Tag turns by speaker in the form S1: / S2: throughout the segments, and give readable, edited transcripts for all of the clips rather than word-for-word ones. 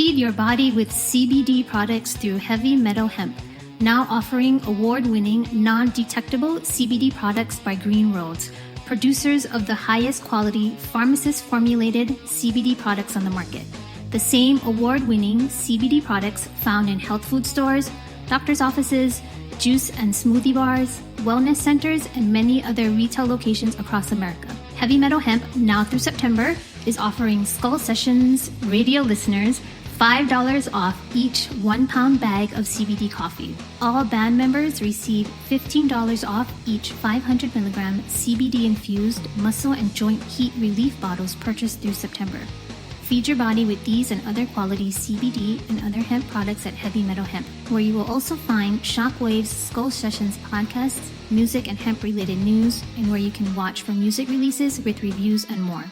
S1: Feed your body with CBD products through Heavy Metal Hemp, now offering award-winning, non-detectable CBD products by Rhoads, producers of the highest quality pharmacist-formulated CBD products on the market. The same award-winning CBD products found in health food stores, doctor's offices, juice and smoothie bars, wellness centers, and many other retail locations across America. Heavy Metal Hemp, now through September, is offering Skullsessions radio listeners $5 off each 1-pound bag of CBD coffee. All band members receive $15 off each 500 milligram CBD-infused muscle and joint heat relief bottles purchased through September. Feed your body with these and other quality CBD and other hemp products at Heavy Metal Hemp, where you will also find Shockwave's Skullsessions podcasts, music and hemp-related news, and where you can watch for music releases with reviews and more.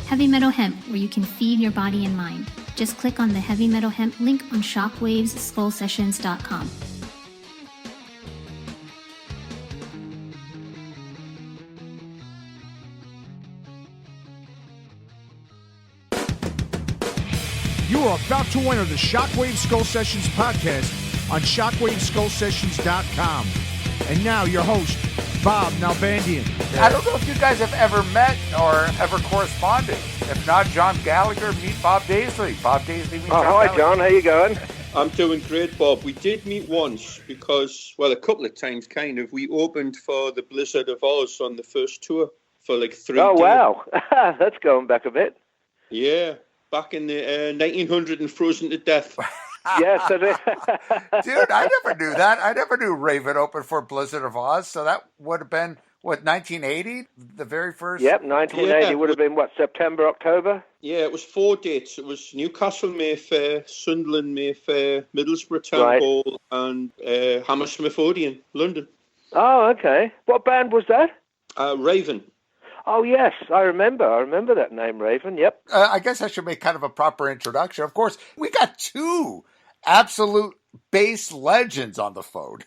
S1: Heavy Metal Hemp, where you can feed your body and mind. Just click on the Heavy Metal Hemp link on shockwavesskullsessions.com.
S2: You are about to enter the Shockwave Skull Sessions podcast on shockwaveskullsessions.com. And now your host, Bob Nalbandian.
S3: I don't know if you guys have ever met or ever corresponded. If not, John Gallagher, meet Bob Daisley. Bob Daisley, meet John
S4: hi,
S3: Gallagher.
S4: John. How you going?
S5: I'm doing great, Bob. We did meet once because, well, a couple of times, kind of. We opened for the Blizzard of Oz on the first tour for like 3 days.
S4: Oh, wow. That's going back a bit.
S5: Yeah, back in the 1900 and Frozen to Death.
S4: Yes, it is.
S3: Dude, I never knew that. I never knew Raven opened for Blizzard of Oz. So that would have been, what, 1980? The very first?
S4: Yep, 1980
S5: Yeah.
S4: would have been, what, September, October?
S5: Yeah, it was 4 dates. It was Newcastle Mayfair, Sunderland Mayfair, Middlesbrough Town
S4: Right.
S5: Hall, and Hammersmith Odeon, London.
S4: Oh, okay. What band was that?
S5: Raven.
S4: Oh, yes, I remember that name, Raven, yep.
S3: I guess I should make kind of a proper introduction. Of course, we got two absolute bass legends on the phone.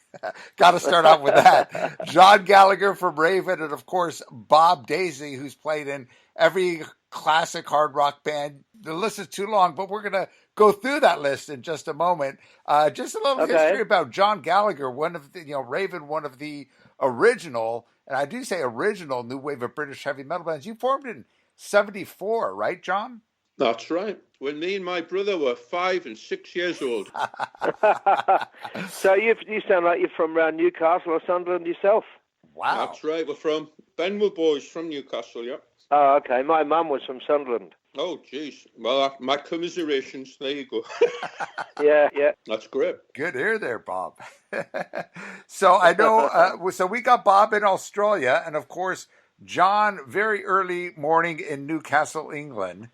S3: Got to start out with that. John Gallagher from Raven, and of course, Bob Daisley, who's played in every classic hard rock band. The list is too long, but we're going to go through that list in just a moment. Just a little history about John Gallagher, one of the, Raven, one of the original, and I do say original, new wave of British heavy metal bands. You formed in 74, right, John?
S5: That's right. When me and my brother were 5 and 6 years old.
S4: So you sound like you're from around Newcastle or Sunderland yourself.
S3: Wow.
S5: That's right. We're from Benwell boys from Newcastle, yeah.
S4: Oh, okay. My mum was from Sunderland.
S5: Oh, geez. Well, my commiserations. There you go.
S4: Yeah.
S5: That's great.
S3: Good ear there, Bob. So I know, so we got Bob in Australia, and of course, John, very early morning in Newcastle, England.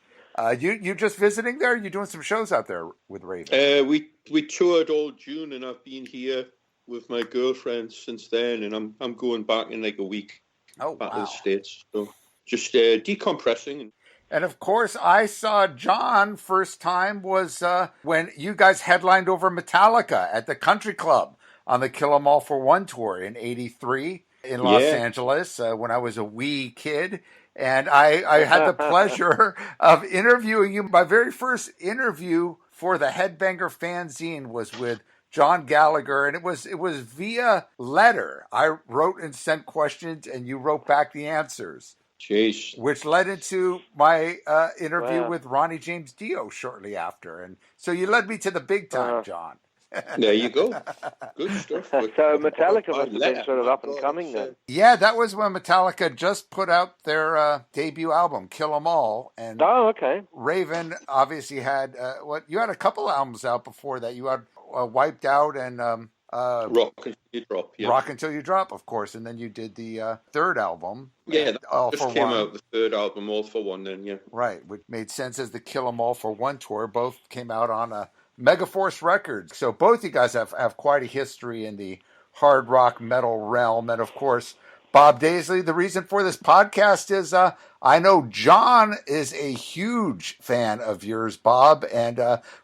S3: You just visiting there? You doing some shows out there with Raven?
S5: We toured all June, and I've been here with my girlfriend since then, and I'm going back in like a week.
S3: Oh,
S5: back to
S3: wow.
S5: the States. So just decompressing.
S3: And of course, I saw John first time was when you guys headlined over Metallica at the Country Club on the Kill 'Em All for One tour in '83 in Los Angeles when I was a wee kid. And I had the pleasure of interviewing you. My very first interview for the Headbanger fanzine was with John Gallagher, and it was via letter. I wrote and sent questions, and you wrote back the answers.
S5: Jeez.
S3: Which led into my interview with Ronnie James Dio shortly after. And so you led me to the big time, John.
S5: There you go. Good stuff.
S4: So Metallica must have been sort of up and coming then.
S3: Yeah, that was when Metallica just put out their debut album, Kill 'Em All. And
S4: okay.
S3: Raven obviously had, you had a couple albums out before that. You had Wiped Out and
S5: Rock Until You Drop. Yeah.
S3: Rock Until You Drop, of course. And then you did the third album.
S5: Yeah, that
S3: All
S5: just
S3: for
S5: came
S3: One.
S5: out, the third album, All for One then, yeah.
S3: Right, which made sense as the Kill 'Em All for One tour. Both came out on Megaforce Records. So both you guys have quite a history in the hard rock metal realm. And of course, Bob Daisley, the reason for this podcast is I know John is a huge fan of yours, Bob, and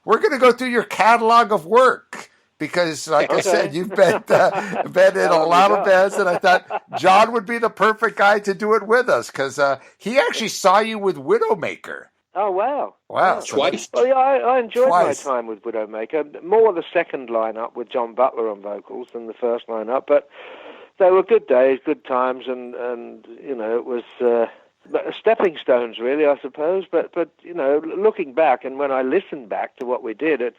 S3: we're going to go through your catalog of work. Because, like I said, you've been in a lot of bands, and I thought John would be the perfect guy to do it with us, because he actually saw you with Widowmaker
S4: Oh, wow.
S3: Wow.
S5: Twice.
S4: Well, yeah, I enjoyed
S3: Twice.
S4: my time with Widowmaker. More the second lineup with John Butler on vocals than the first lineup, but they were good days, good times, and you know, it was stepping stones, really, I suppose. But you know, looking back, and when I listen back to what we did, it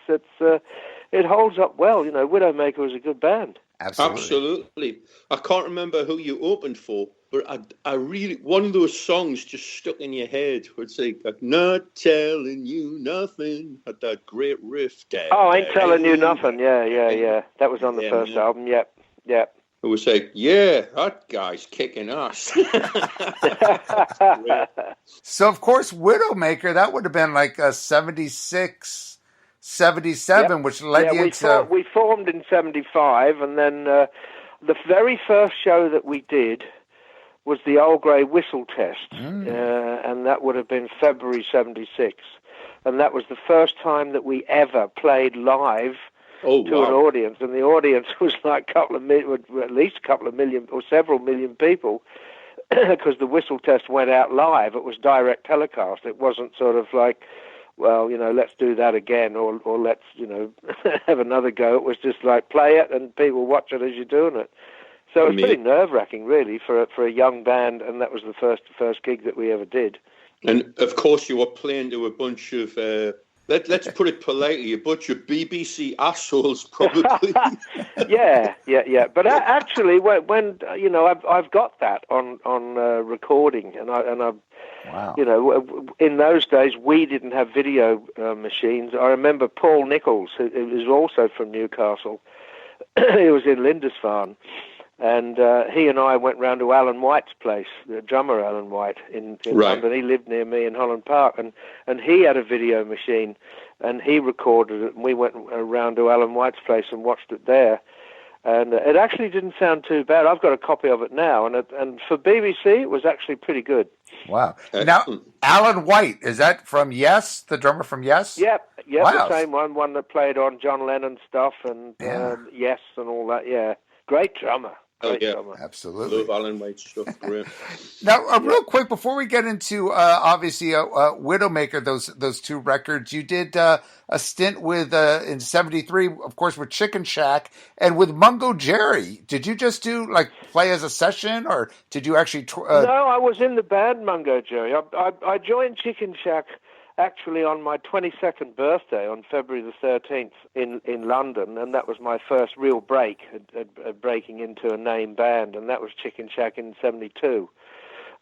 S4: holds up well. You know, Widowmaker was a good band.
S5: Absolutely. I can't remember who you opened for, but I really, one of those songs just stuck in your head. It's like, not telling you nothing. Had that great riff there.
S4: Oh, I ain't telling you nothing. Yeah. That was on the first album. Yep.
S5: It was like, yeah, that guy's kicking ass.
S3: So, of course, Widowmaker, that would have been like a 76, 77, which led you to...
S4: We formed in 75, and then the very first show that we did was the Old Grey Whistle Test, and that would have been February 76. And that was the first time that we ever played live to an audience, and the audience was like at least a couple of million or several million people, because the Whistle Test went out live. It was direct telecast. It wasn't sort of like, well, you know, let's do that again, or let's, you know, have another go. It was just like, play it and people watch it as you're doing it. So it was pretty nerve-wracking, really, for a young band, and that was the first gig that we ever did.
S5: And of course, you were playing to a bunch of let's put it politely, a bunch of BBC assholes, probably.
S4: Yeah. But actually, when you know, I've got that on recording, and I
S3: Wow.
S4: You know, in those days we didn't have video machines. I remember Paul Nichols, who was also from Newcastle. He was in Lindisfarne. And he and I went round to Alan White's place, the drummer Alan White in London. He lived near me in Holland Park, and he had a video machine, and he recorded it, and we went around to Alan White's place and watched it there. And it actually didn't sound too bad. I've got a copy of it now, and for BBC, it was actually pretty good.
S3: Wow. Now, Alan White, is that from Yes, the drummer from Yes?
S4: Yep,
S3: Wow.
S4: The same one that played on John Lennon stuff and Yes and all that, yeah. Great drummer.
S3: Absolutely.
S5: Love Alan White's stuff. Great.
S3: Now, real quick, before we get into obviously Widowmaker, those two records, you did a stint with in '73, of course, with Chicken Shack and with Mungo Jerry. Did you just play as a session, or did you actually?
S4: No, I was in the band Mungo Jerry. I joined Chicken Shack actually on my 22nd birthday on February the 13th in London, and that was my first real break at breaking into a name band, and that was Chicken Shack in 72.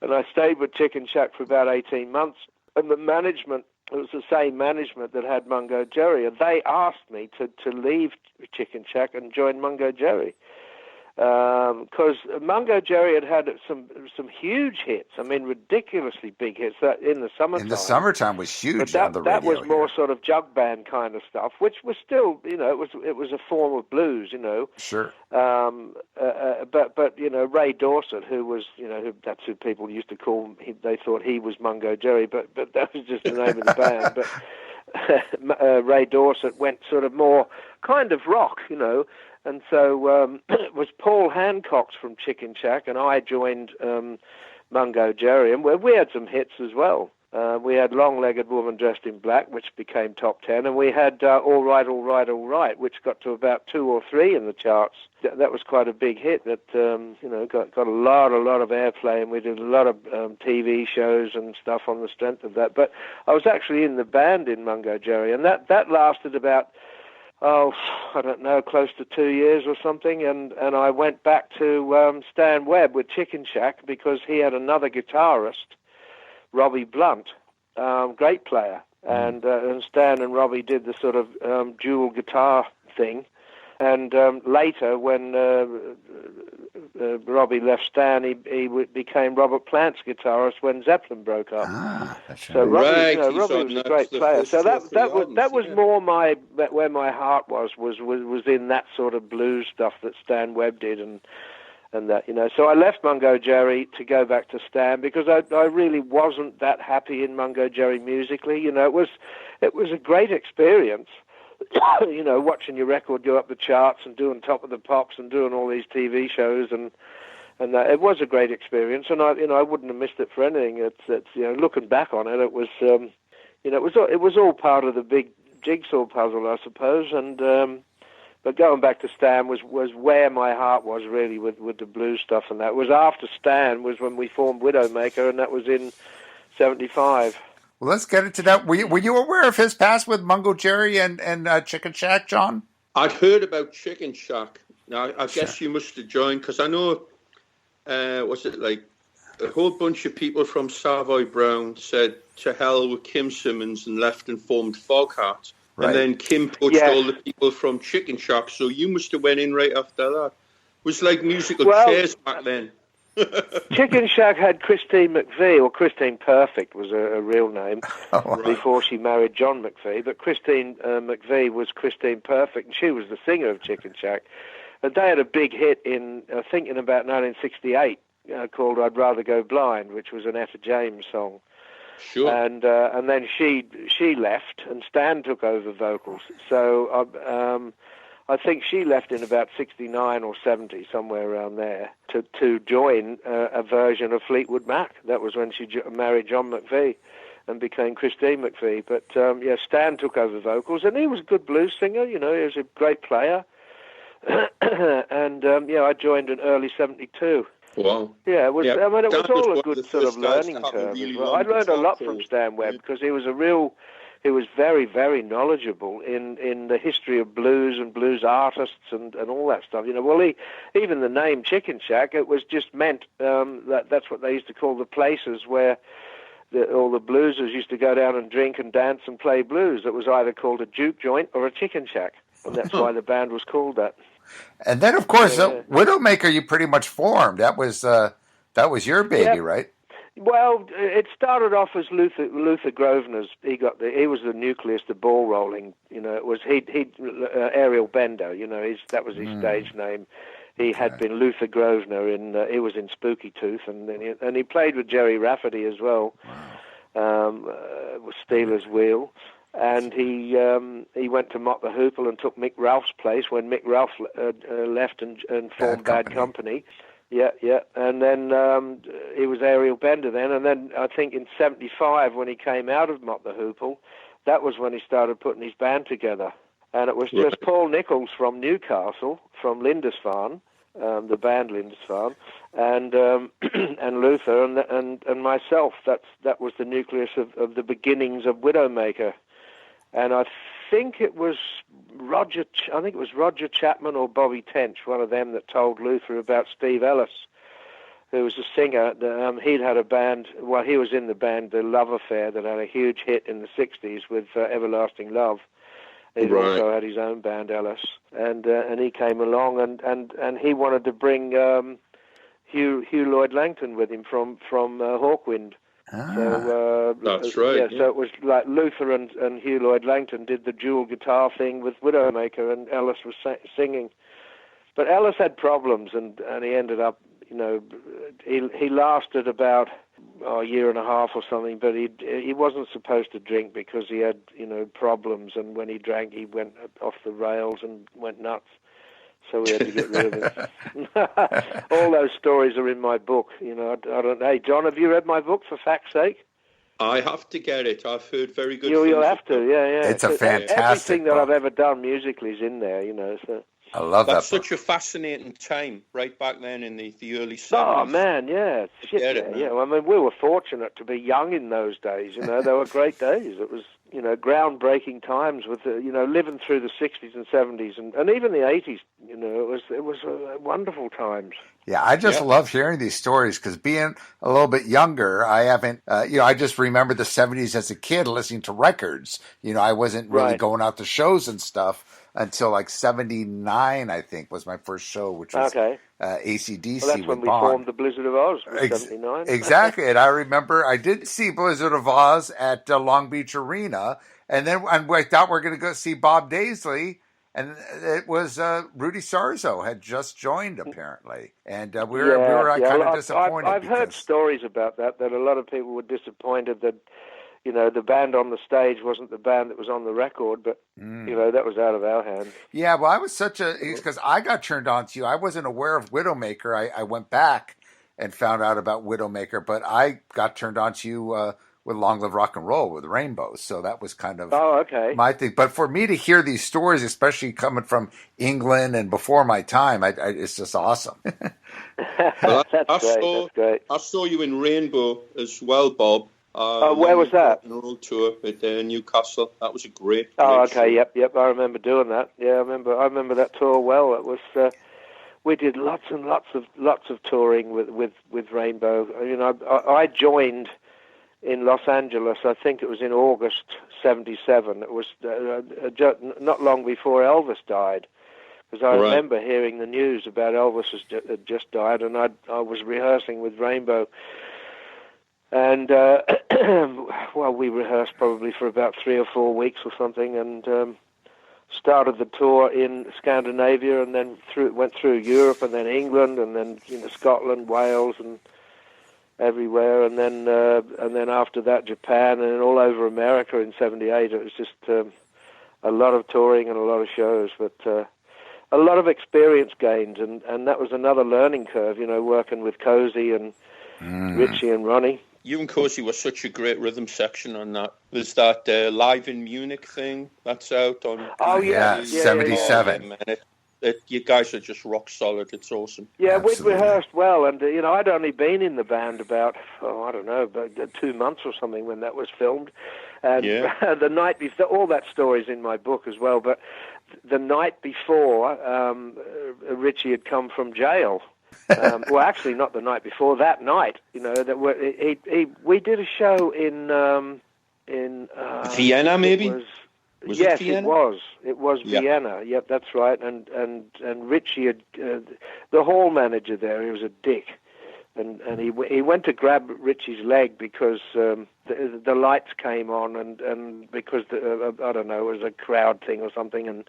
S4: And I stayed with Chicken Shack for about 18 months, and the management, it was the same management that had Mungo Jerry, and they asked me to leave Chicken Shack and join Mungo Jerry. Because Mungo Jerry had some huge hits. I mean, ridiculously big hits in the summertime.
S3: In the summertime was huge
S4: but
S3: on the radio.
S4: That was more sort of jug band kind of stuff, which was still, you know, it was a form of blues, you know.
S3: Sure.
S4: But you know, Ray Dorset, who was, you know, that's who people used to call him. They thought he was Mungo Jerry, but that was just the name of the band. But Ray Dorset went sort of more kind of rock, you know. And so it was Paul Hancock from Chicken Shack, and I joined Mungo Jerry, and we had some hits as well. We had Long-Legged Woman Dressed in Black, which became top 10, and we had All Right, All Right, All Right, which got to about 2 or 3 in the charts. That was quite a big hit that you know, got a lot of airplay, and we did a lot of TV shows and stuff on the strength of that. But I was actually in the band in Mungo Jerry, and that lasted about, I don't know, close to 2 years or something, and I went back to Stan Webb with Chicken Shack because he had another guitarist, Robbie Blunt, great player, and Stan and Robbie did the sort of dual guitar thing, and later when Robbie left Stan, he became Robert Plant's guitarist when Zeppelin broke up.
S3: That's right.
S4: So Robbie,
S5: Right,
S4: you know, Robbie was a great player. So that was more where my heart was in that sort of blues stuff that Stan Webb did and that, you know. So I left Mungo Jerry to go back to Stan because I really wasn't that happy in Mungo Jerry musically. You know, it was a great experience. You know, watching your record go up the charts and doing Top of the Pops and doing all these TV shows and that, it was a great experience, and I wouldn't have missed it for anything. It's you know, looking back on it, it was it was all part of the big jigsaw puzzle, I suppose. And but going back to Stan was where my heart was really with the blues stuff, and that was after Stan was when we formed Widowmaker, and that was in '75.
S3: Well, let's get into that. Were you aware of his past with Mungo Jerry and Chicken Shack, John?
S5: I'd heard about Chicken Shack. Now, I guess you must have joined, because I know, was it like a whole bunch of people from Savoy Brown said to hell with Kim Simmons and left and formed Foghat. Right. And then Kim poached all the people from Chicken Shack, so you must have went in right after that. It was like musical chairs back then.
S4: Chicken Shack had Christine McVie, or Christine Perfect was a real name, before she married John McVie. But Christine McVie was Christine Perfect, and she was the singer of Chicken Shack. And they had a big hit in about 1968 called "I'd Rather Go Blind," which was an Etta James song.
S5: Sure.
S4: And then she left, and Stan took over vocals. So I think she left in about 69 or 70, somewhere around there, to join a version of Fleetwood Mac. That was when she married John McVie and became Christine McVie. But Stan took over vocals, and he was a good blues singer. He was a great player. And I joined in early '72.
S5: Wow.
S4: Yeah, it was. Yeah, I mean, it was all a good sort of learning curve. Really I learned a lot from Stan Webb because he was very, very knowledgeable in the history of blues and blues artists and all that stuff. Even the name Chicken Shack, it was just meant that's what they used to call the places where all the bluesers used to go down and drink and dance and play blues. It was either called a juke joint or a chicken shack, and that's why the band was called that.
S3: And then, of course, Widowmaker you pretty much formed. That was your baby, right?
S4: Well, it started off as Luther Grosvenor's. He was the nucleus, the ball rolling. It was Ariel Bender. That was his stage name. He had been Luther Grosvenor he was in Spooky Tooth, and he played with Jerry Rafferty as well. With Steeler's Wheel. And he went to Mott the Hoople and took Mick Ralph's place when Mick Ralph left and formed Bad Company. Yeah. And then he was Ariel Bender then. And then I think in '75 when he came out of Mott the Hoople, that was when he started putting his band together. And it was just Paul Nichols from Newcastle, from Lindisfarne, the band Lindisfarne, and Luther and myself. That was the nucleus of the beginnings of Widowmaker. And I think it was Roger Chapman or Bobby Tench, one of them, that told Luther about Steve Ellis, who was a singer. He'd had a band. Well, he was in the band The Love Affair that had a huge hit in the '60s with Everlasting Love. He'd also had his own band, Ellis, and he came along and he wanted to bring Hugh Lloyd Langton with him from Hawkwind. So,
S5: that's right.
S4: So it was like Luther and Hugh Lloyd Langton did the dual guitar thing with Widowmaker, and Ellis was singing. But Ellis had problems, and he ended up, he lasted about a year and a half or something, but he wasn't supposed to drink because he had, problems, and when he drank, he went off the rails and went nuts. So we had to get rid of him. All those stories are in my book. I don't. Hey, John, have you read my book, for fact's sake?
S5: I have to get it. I've heard very good.
S4: You'll have to. Yeah.
S3: It's a fantastic.
S4: Everything
S3: book
S4: that I've ever done musically is in there. So.
S3: I love that.
S5: That's such a fascinating time, right back then in the early '70s.
S4: Oh man, yeah. I mean, we were fortunate to be young in those days. They were great days. It was, groundbreaking times with living through the '60s and '70s and even the '80s. It was wonderful times.
S3: Yeah, I just love hearing these stories because being a little bit younger, I haven't, I just remember the '70s as a kid listening to records. I wasn't really going out to shows and stuff until like '79, I think, was my first show, which was AC/DC.
S4: Well, that's when we formed the Blizzard of Oz, '79.
S3: Exactly, and I remember I did see Blizzard of Oz at Long Beach Arena, and then I thought we were going to go see Bob Daisley, and it was Rudy Sarzo had just joined apparently, and we were kind of disappointed.
S4: I've heard stories about that a lot of people were disappointed that the band on the stage wasn't the band that was on the record, but that was out of our hands.
S3: Yeah, well, I was because I got turned on to you. I wasn't aware of Widowmaker. I went back and found out about Widowmaker, but I got turned on to you with Long Live Rock and Roll with Rainbow. So that was kind of
S4: my
S3: thing. But for me to hear these stories, especially coming from England and before my time, it's just awesome.
S5: Well,
S4: That's great.
S5: I saw you in Rainbow as well, Bob.
S4: Where was that?
S5: Rock and Roll tour at Newcastle. That was a great
S4: okay,
S5: show.
S4: yep. I remember doing that. Yeah, I remember that tour well. It was. We did lots and lots of touring with Rainbow. You know, I joined in Los Angeles. I think it was in August '77. It was not long before Elvis died, because I remember hearing the news about Elvis had just died, and I was rehearsing with Rainbow. And well, we rehearsed probably for about 3 or 4 weeks or something, and started the tour in Scandinavia, and then went through Europe, and then England, and then Scotland, Wales, and everywhere, and then after that Japan, and then all over America in '78. It was just a lot of touring and a lot of shows, but a lot of experience gained, and that was another learning curve, working with Cozy and Richie and Ronnie.
S5: You and Cozy were such a great rhythm section on that. There's that Live in Munich thing that's out on...
S4: Oh, yeah.
S3: 77.
S5: You guys are just rock solid. It's awesome.
S4: Yeah, we'd rehearsed well, and, I'd only been in the band about 2 months or something when that was filmed. And the night before, all that story's in my book as well, but the night before, Richie had come from jail. Well, actually, not the night before. That night, we did a show in
S5: Vienna, maybe.
S4: Yes, it was. It was Vienna. Yep, that's right. And Richie had the hall manager there. He was a dick, and he went to grab Richie's leg because the lights came on, and because I don't know, it was a crowd thing or something, and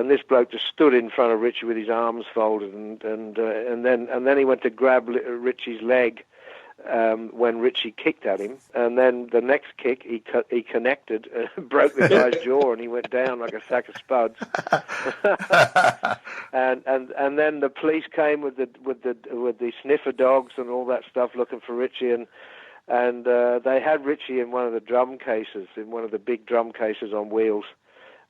S4: this bloke just stood in front of Richie with his arms folded, and then he went to grab Richie's leg when Richie kicked at him, and then the next kick he connected, broke the guy's jaw, and he went down like a sack of spuds. and then the police came with the sniffer dogs and all that stuff looking for Richie, and they had Richie in one of the drum cases, in one of the big drum cases on wheels.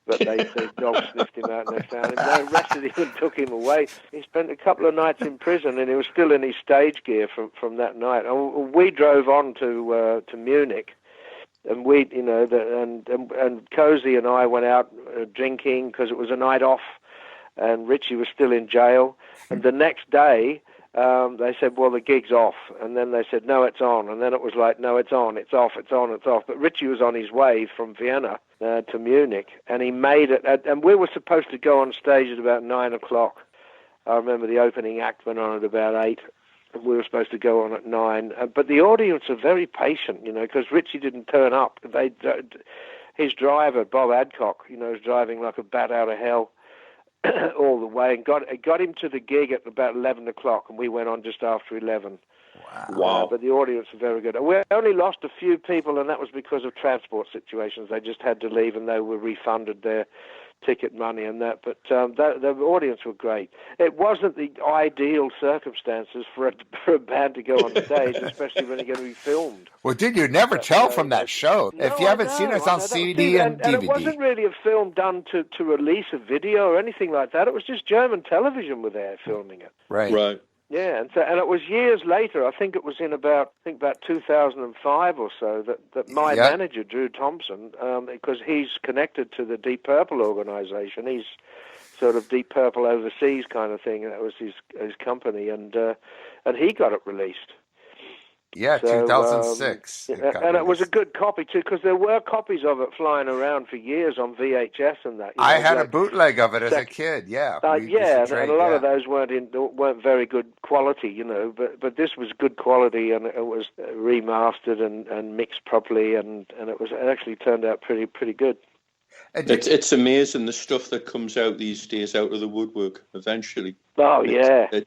S4: But the dogs sniffed him out and they found him. They arrested him and took him away. He spent a couple of nights in prison, and he was still in his stage gear from that night. And we drove on to Munich, and and Cozy and I went out drinking because it was a night off, and Richie was still in jail. And the next day, they said, well, the gig's off. And then they said, no, it's on. And then it was like, no, it's on, it's off, it's on, it's off. But Richie was on his way from Vienna to Munich, and he made it. And we were supposed to go on stage at about 9 o'clock. I remember the opening act went on at about 8, and we were supposed to go on at 9. But the audience are very patient, because Richie didn't turn up. His driver, Bob Adcock, was driving like a bat out of hell all the way, and got him to the gig at about 11 o'clock, and we went on just after 11.
S5: Wow.
S4: But the audience were very good. We only lost a few people, and that was because of transport situations. They just had to leave, and they were refunded their ticket money and that. But the audience were great. It wasn't the ideal circumstances for a band to go on stage, especially when you're going to be filmed.
S3: Well, did you never tell from that show?
S4: No,
S3: if you haven't seen it, it's on CD and DVD.
S4: And it wasn't really a film done to release a video or anything like that. It was just German television were there filming it.
S5: Right.
S4: Yeah, and it was years later. I think it was in about 2005 or so that my manager Drew Thompson, because he's connected to the Deep Purple organization. He's sort of Deep Purple overseas kind of thing. That was his company, and he got it released.
S3: Yeah, so, 2006.
S4: And it was a good copy, too, because there were copies of it flying around for years on VHS and that.
S3: I had a bootleg of it as a kid, yeah.
S4: And a lot of those weren't very good quality, but this was good quality, and it was remastered and mixed properly, and it actually turned out pretty good.
S5: It's amazing the stuff that comes out these days out of the woodwork eventually.
S4: Oh, it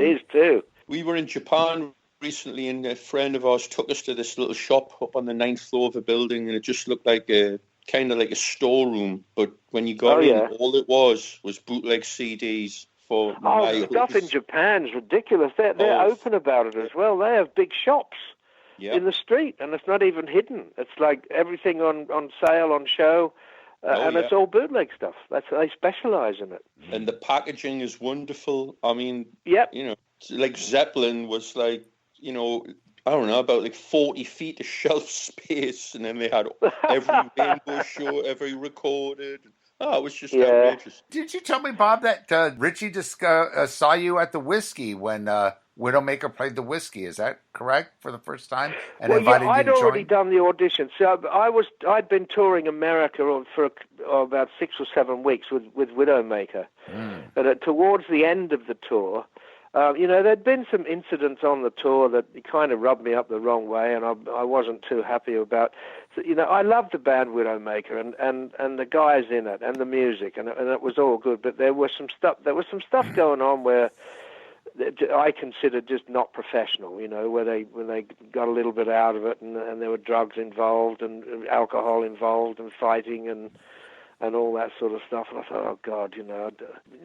S4: is, too.
S5: We were in Japan recently, and a friend of ours took us to this little shop up on the 9th floor of a building, and it just looked like a storeroom. But when you got in, all it was bootleg CDs for.
S4: Stuff in Japan's ridiculous. They're open about it as well. They have big shops. in the street, and it's not even hidden. It's like everything on sale, on show, it's all bootleg stuff. They specialize in it.
S5: And the packaging is wonderful. I mean,
S4: yep.
S5: Like Zeppelin was like, I don't know, about like 40 feet of shelf space, and then they had every Rainbow show ever recorded. Oh, it was just outrageous.
S3: Did you tell me, Bob, that Richie just saw you at the Whiskey when Widowmaker played the Whiskey? Is that correct, for the first time? And invited
S4: I'd
S3: you to
S4: already
S3: join?
S4: done the audition. So I'd been touring America for about 6 or 7 weeks with Widowmaker. But towards the end of the tour, there'd been some incidents on the tour that kind of rubbed me up the wrong way, and I wasn't too happy about. So, I loved the band Widowmaker and the guys in it and the music, and it was all good. But there was some stuff going on where I considered just not professional. Where they got a little bit out of it, and there were drugs involved and alcohol involved and fighting and all that sort of stuff. And I thought, oh God, it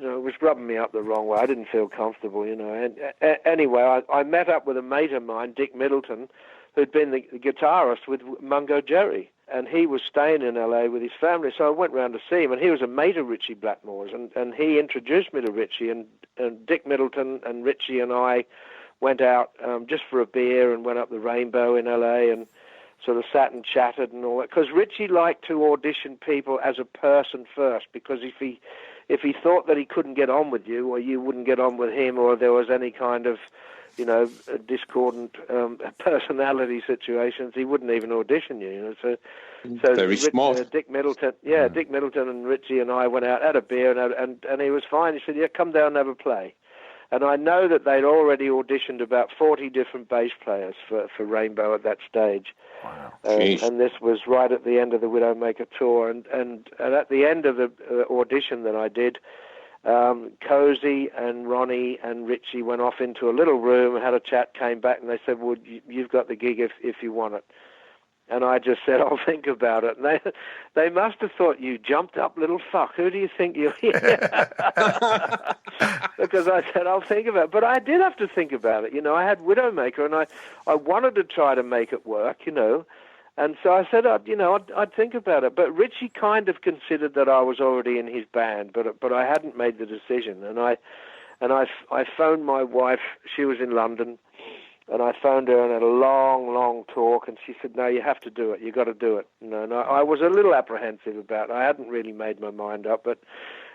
S4: was rubbing me up the wrong way. I didn't feel comfortable, And anyway, I met up with a mate of mine, Dick Middleton, who'd been the guitarist with Mungo Jerry, and he was staying in LA with his family. So I went round to see him, and he was a mate of Ritchie Blackmore's, and he introduced me to Ritchie, and Dick Middleton and Ritchie and I went out just for a beer and went up the Rainbow in LA and sort of sat and chatted and all that, because Ritchie liked to audition people as a person first, because if he thought that he couldn't get on with you, or you wouldn't get on with him, or there was any kind of discordant personality situations, he wouldn't even audition you. So
S5: very smart.
S4: Dick Middleton, Dick Middleton and Ritchie and I went out, had a beer, and he was fine. He said, "Yeah, come down and have a play." And I know that they'd already auditioned about 40 different bass players for Rainbow at that stage.
S3: Wow.
S4: And this was right at the end of the Widowmaker tour. And at the end of the audition that I did, Cozy and Ronnie and Ritchie went off into a little room, had a chat, came back, and they said, well, you've got the gig if you want it. And I just said, I'll think about it. And they must have thought, you jumped up little fuck. Who do you think you are? Because I said, I'll think about it. But I did have to think about it. I had Widowmaker, and I wanted to try to make it work, And so I said, I'd think about it. But Ritchie kind of considered that I was already in his band, but I hadn't made the decision. And I phoned my wife. She was in London. And I phoned her and had a long, long talk, and she said, no, you have to do it. You got to do it. And I was a little apprehensive about it. I hadn't really made my mind up, but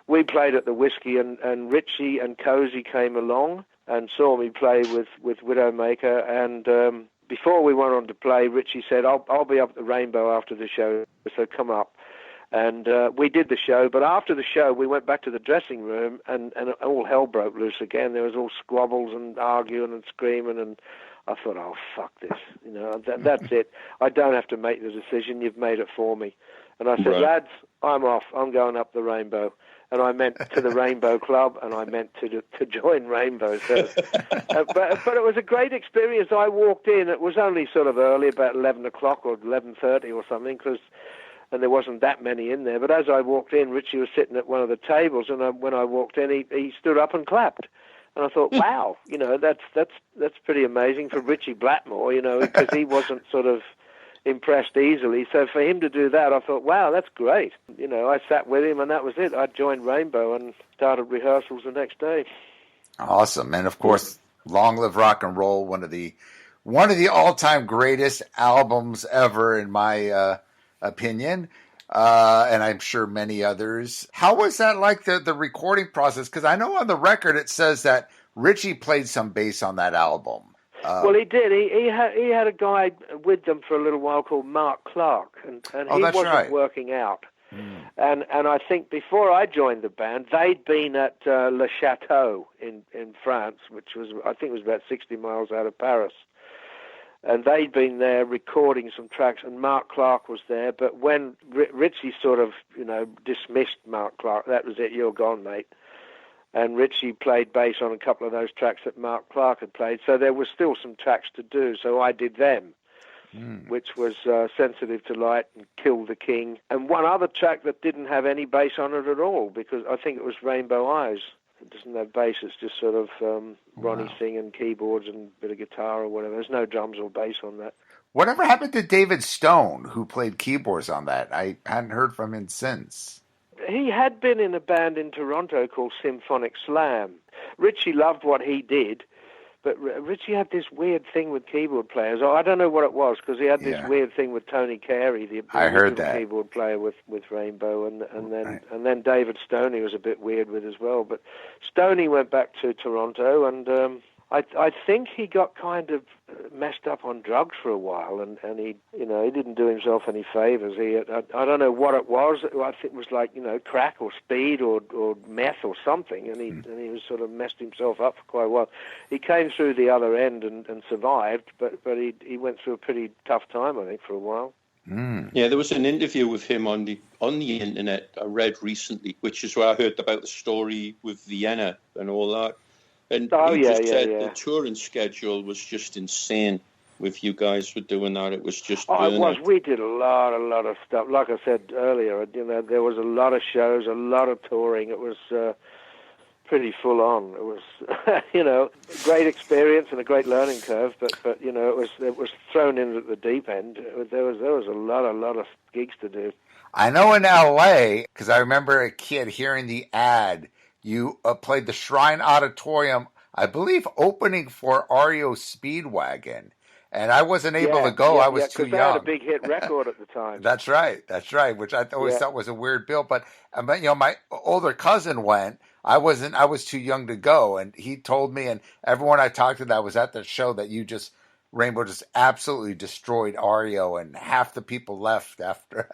S4: we played at the Whiskey, and Ritchie and Cozy came along and saw me play with Widowmaker. And before we went on to play, Ritchie said, I'll be up at the Rainbow after the show, so come up. And we did the show, but after the show, we went back to the dressing room, and all hell broke loose again. There was all squabbles and arguing and screaming, and I thought, oh, fuck this. That's it. I don't have to make the decision. You've made it for me. And I said, lads, I'm off. I'm going up the Rainbow. And I meant to the Rainbow Club, and I meant to join Rainbow. So, but it was a great experience. I walked in. It was only sort of early, about 11 o'clock or 11:30 or something, and there wasn't that many in there. But as I walked in, Ritchie was sitting at one of the tables, and when I walked in, he stood up and clapped. And I thought, wow, that's pretty amazing for Ritchie Blackmore, because he wasn't sort of impressed easily. So for him to do that, I thought, wow, that's great. I sat with him, and that was it. I joined Rainbow and started rehearsals the next day.
S3: Awesome. And of course, Long Live Rock and Roll, one of the all-time greatest albums ever, in my opinion. And I'm sure many others. How was that like, the recording process? Because I know on the record it says that Ritchie played some bass on that album.
S4: Well, he did. He had a guy with them for a little while called Mark Clark, and he wasn't working out. And I think before I joined the band, they'd been at Le Chateau in France, which was, I think it was about 60 miles out of Paris. And they'd been there recording some tracks, and Mark Clark was there. But when Ritchie sort of, dismissed Mark Clark, that was it, you're gone, mate. And Ritchie played bass on a couple of those tracks that Mark Clark had played. So there was still some tracks to do, so I did them, which was Sensitive to Light and Kill the King. And one other track that didn't have any bass on it at all, because I think it was Rainbow Eyes. doesn't have bass. It's just sort of Ronnie singing keyboards and a bit of guitar or whatever. There's no drums or bass on that.
S3: Whatever happened to David Stone, who played keyboards on that? I hadn't heard from him since.
S4: He had been in a band in Toronto called Symphonic Slam. Richie loved what he did, but Richie had this weird thing with keyboard players. I don't know what it was, because he had this weird thing with Tony Carey, the original keyboard player with Rainbow, and then David Stoney was a bit weird with as well. But Stoney went back to Toronto, and I think he got kind of messed up on drugs for a while, and he didn't do himself any favors. I don't know what it was. I think it was like crack or speed or meth or something, and he was sort of messed himself up for quite a while. He came through the other end and survived, but he went through a pretty tough time, I think, for a while.
S5: Yeah, there was an interview with him on the internet I read recently, which is where I heard about the story with Vienna and all that. And he just said the touring schedule was just insane with you guys were doing that. It was just
S4: it was. We did a lot of stuff. Like I said earlier, there was a lot of shows, a lot of touring. It was pretty full on. It was, great experience and a great learning curve. But it was thrown in at the deep end. There was a lot of gigs to do.
S3: I know in L.A., because I remember a kid hearing the ad. You played the Shrine Auditorium, I believe, opening for REO Speedwagon. And I wasn't able to go. I was too young.
S4: They had a big hit record at the time.
S3: That's right, which I always thought was a weird bill. But my older cousin went. I was too young to go. And he told me, and everyone I talked to that was at the show, that Rainbow just absolutely destroyed REO, and half the people left after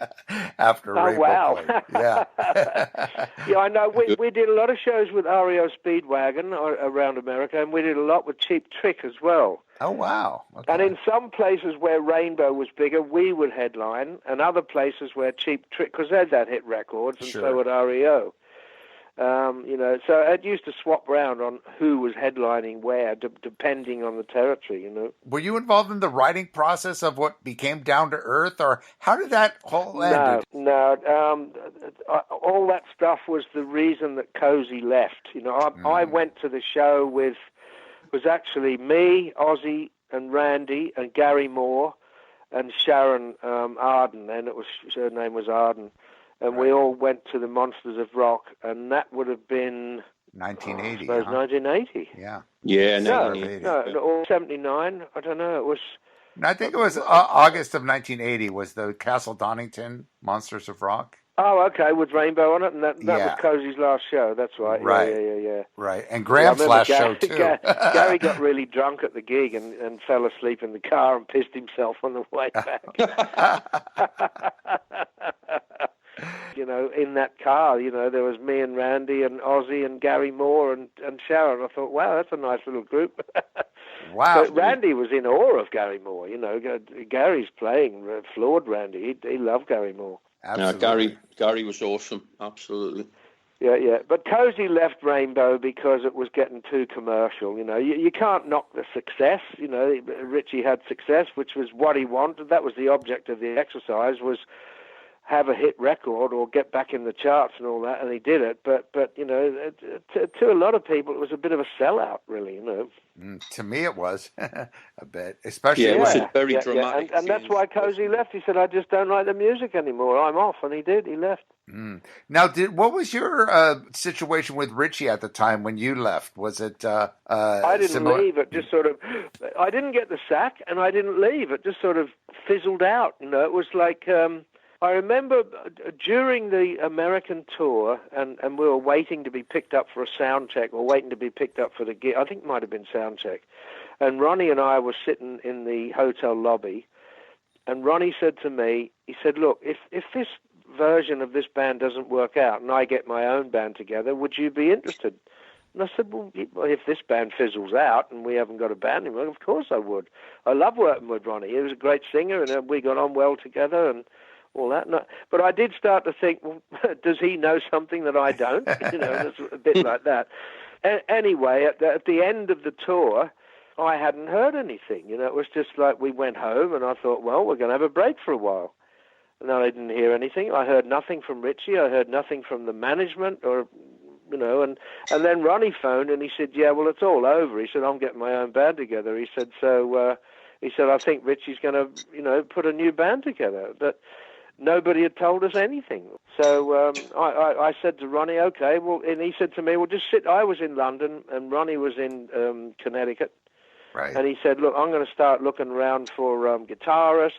S3: Rainbow played. Yeah.
S4: Yeah, I know. We did a lot of shows with REO Speedwagon around America, and we did a lot with Cheap Trick as well.
S3: Oh, wow. Okay.
S4: And in some places where Rainbow was bigger, we would headline, and other places where Cheap Trick, because they'd hit records, and so would REO. So it used to swap around on who was headlining where, depending on the territory,
S3: Were you involved in the writing process of what became Down to Earth, or how did that whole end?
S4: No. All that stuff was the reason that Cozy left. I went to the show was actually me, Ozzy, and Randy, and Gary Moore, and Sharon Arden, and her name was Arden. And we all went to the Monsters of Rock, and that would have been
S3: 1980.
S4: 1980.
S3: Yeah.
S5: Yeah,
S4: 1980. No, or 79. I don't know. It was.
S3: I think it was August of 1980. Was the Castle Donington Monsters of Rock?
S4: Oh, okay, with Rainbow on it, and that was Cozy's last show. That's right.
S3: Right.
S4: Yeah.
S3: Right, and Graham's last show too.
S4: Gary got really drunk at the gig and fell asleep in the car and pissed himself on the way back. In that car, there was me and Randy and Ozzy and Gary Moore and Sharon. I thought, wow, that's a nice little group.
S3: Wow.
S4: But Randy was in awe of Gary Moore. Gary's playing, floored Randy. He loved Gary Moore.
S3: Absolutely.
S5: Gary was awesome. Absolutely.
S4: Yeah. But Cozy left Rainbow because it was getting too commercial. You can't knock the success. Richie had success, which was what he wanted. That was the object of the exercise, was have a hit record or get back in the charts and all that, and he did it. But to a lot of people, it was a bit of a sellout, really.
S3: To me, it was a bit, especially.
S5: Yeah, it was very dramatic.
S4: And that's why Cozy left. He said, "I just don't like the music anymore. I'm off," and he did. He left.
S3: Now, what was your situation with Richie at the time when you left? Was it?
S4: I didn't leave. It just sort of. I didn't get the sack, and I didn't leave. It just sort of fizzled out. It was like. I remember during the American tour, and we were waiting to be picked up for a sound check, or waiting to be picked up for the gig. I think it might have been sound check. And Ronnie and I were sitting in the hotel lobby, and Ronnie said to me, he said, "Look, if this version of this band doesn't work out, and I get my own band together, would you be interested?" And I said, well, if this band fizzles out and we haven't got a band anymore, of course I would. I love working with Ronnie. He was a great singer, and we got on well together, and all that. No, but I did start to think, well, does he know something that I don't? It's a bit like that. Anyway, at the end of the tour, I hadn't heard anything. It was just like we went home, and I thought, well, we're going to have a break for a while. And then I didn't hear anything. I heard nothing from Richie. I heard nothing from the management or you know, and then Ronnie phoned and he said, yeah, well, it's all over. He said, I'm getting my own band together. He said, I think Richie's going to, you know, put a new band together. But nobody had told us anything. So I said to Ronnie, okay, well, and he said to me, well, just sit. I was in London and Ronnie was in Connecticut.
S3: Right.
S4: And he said, look, I'm going to start looking around for guitarists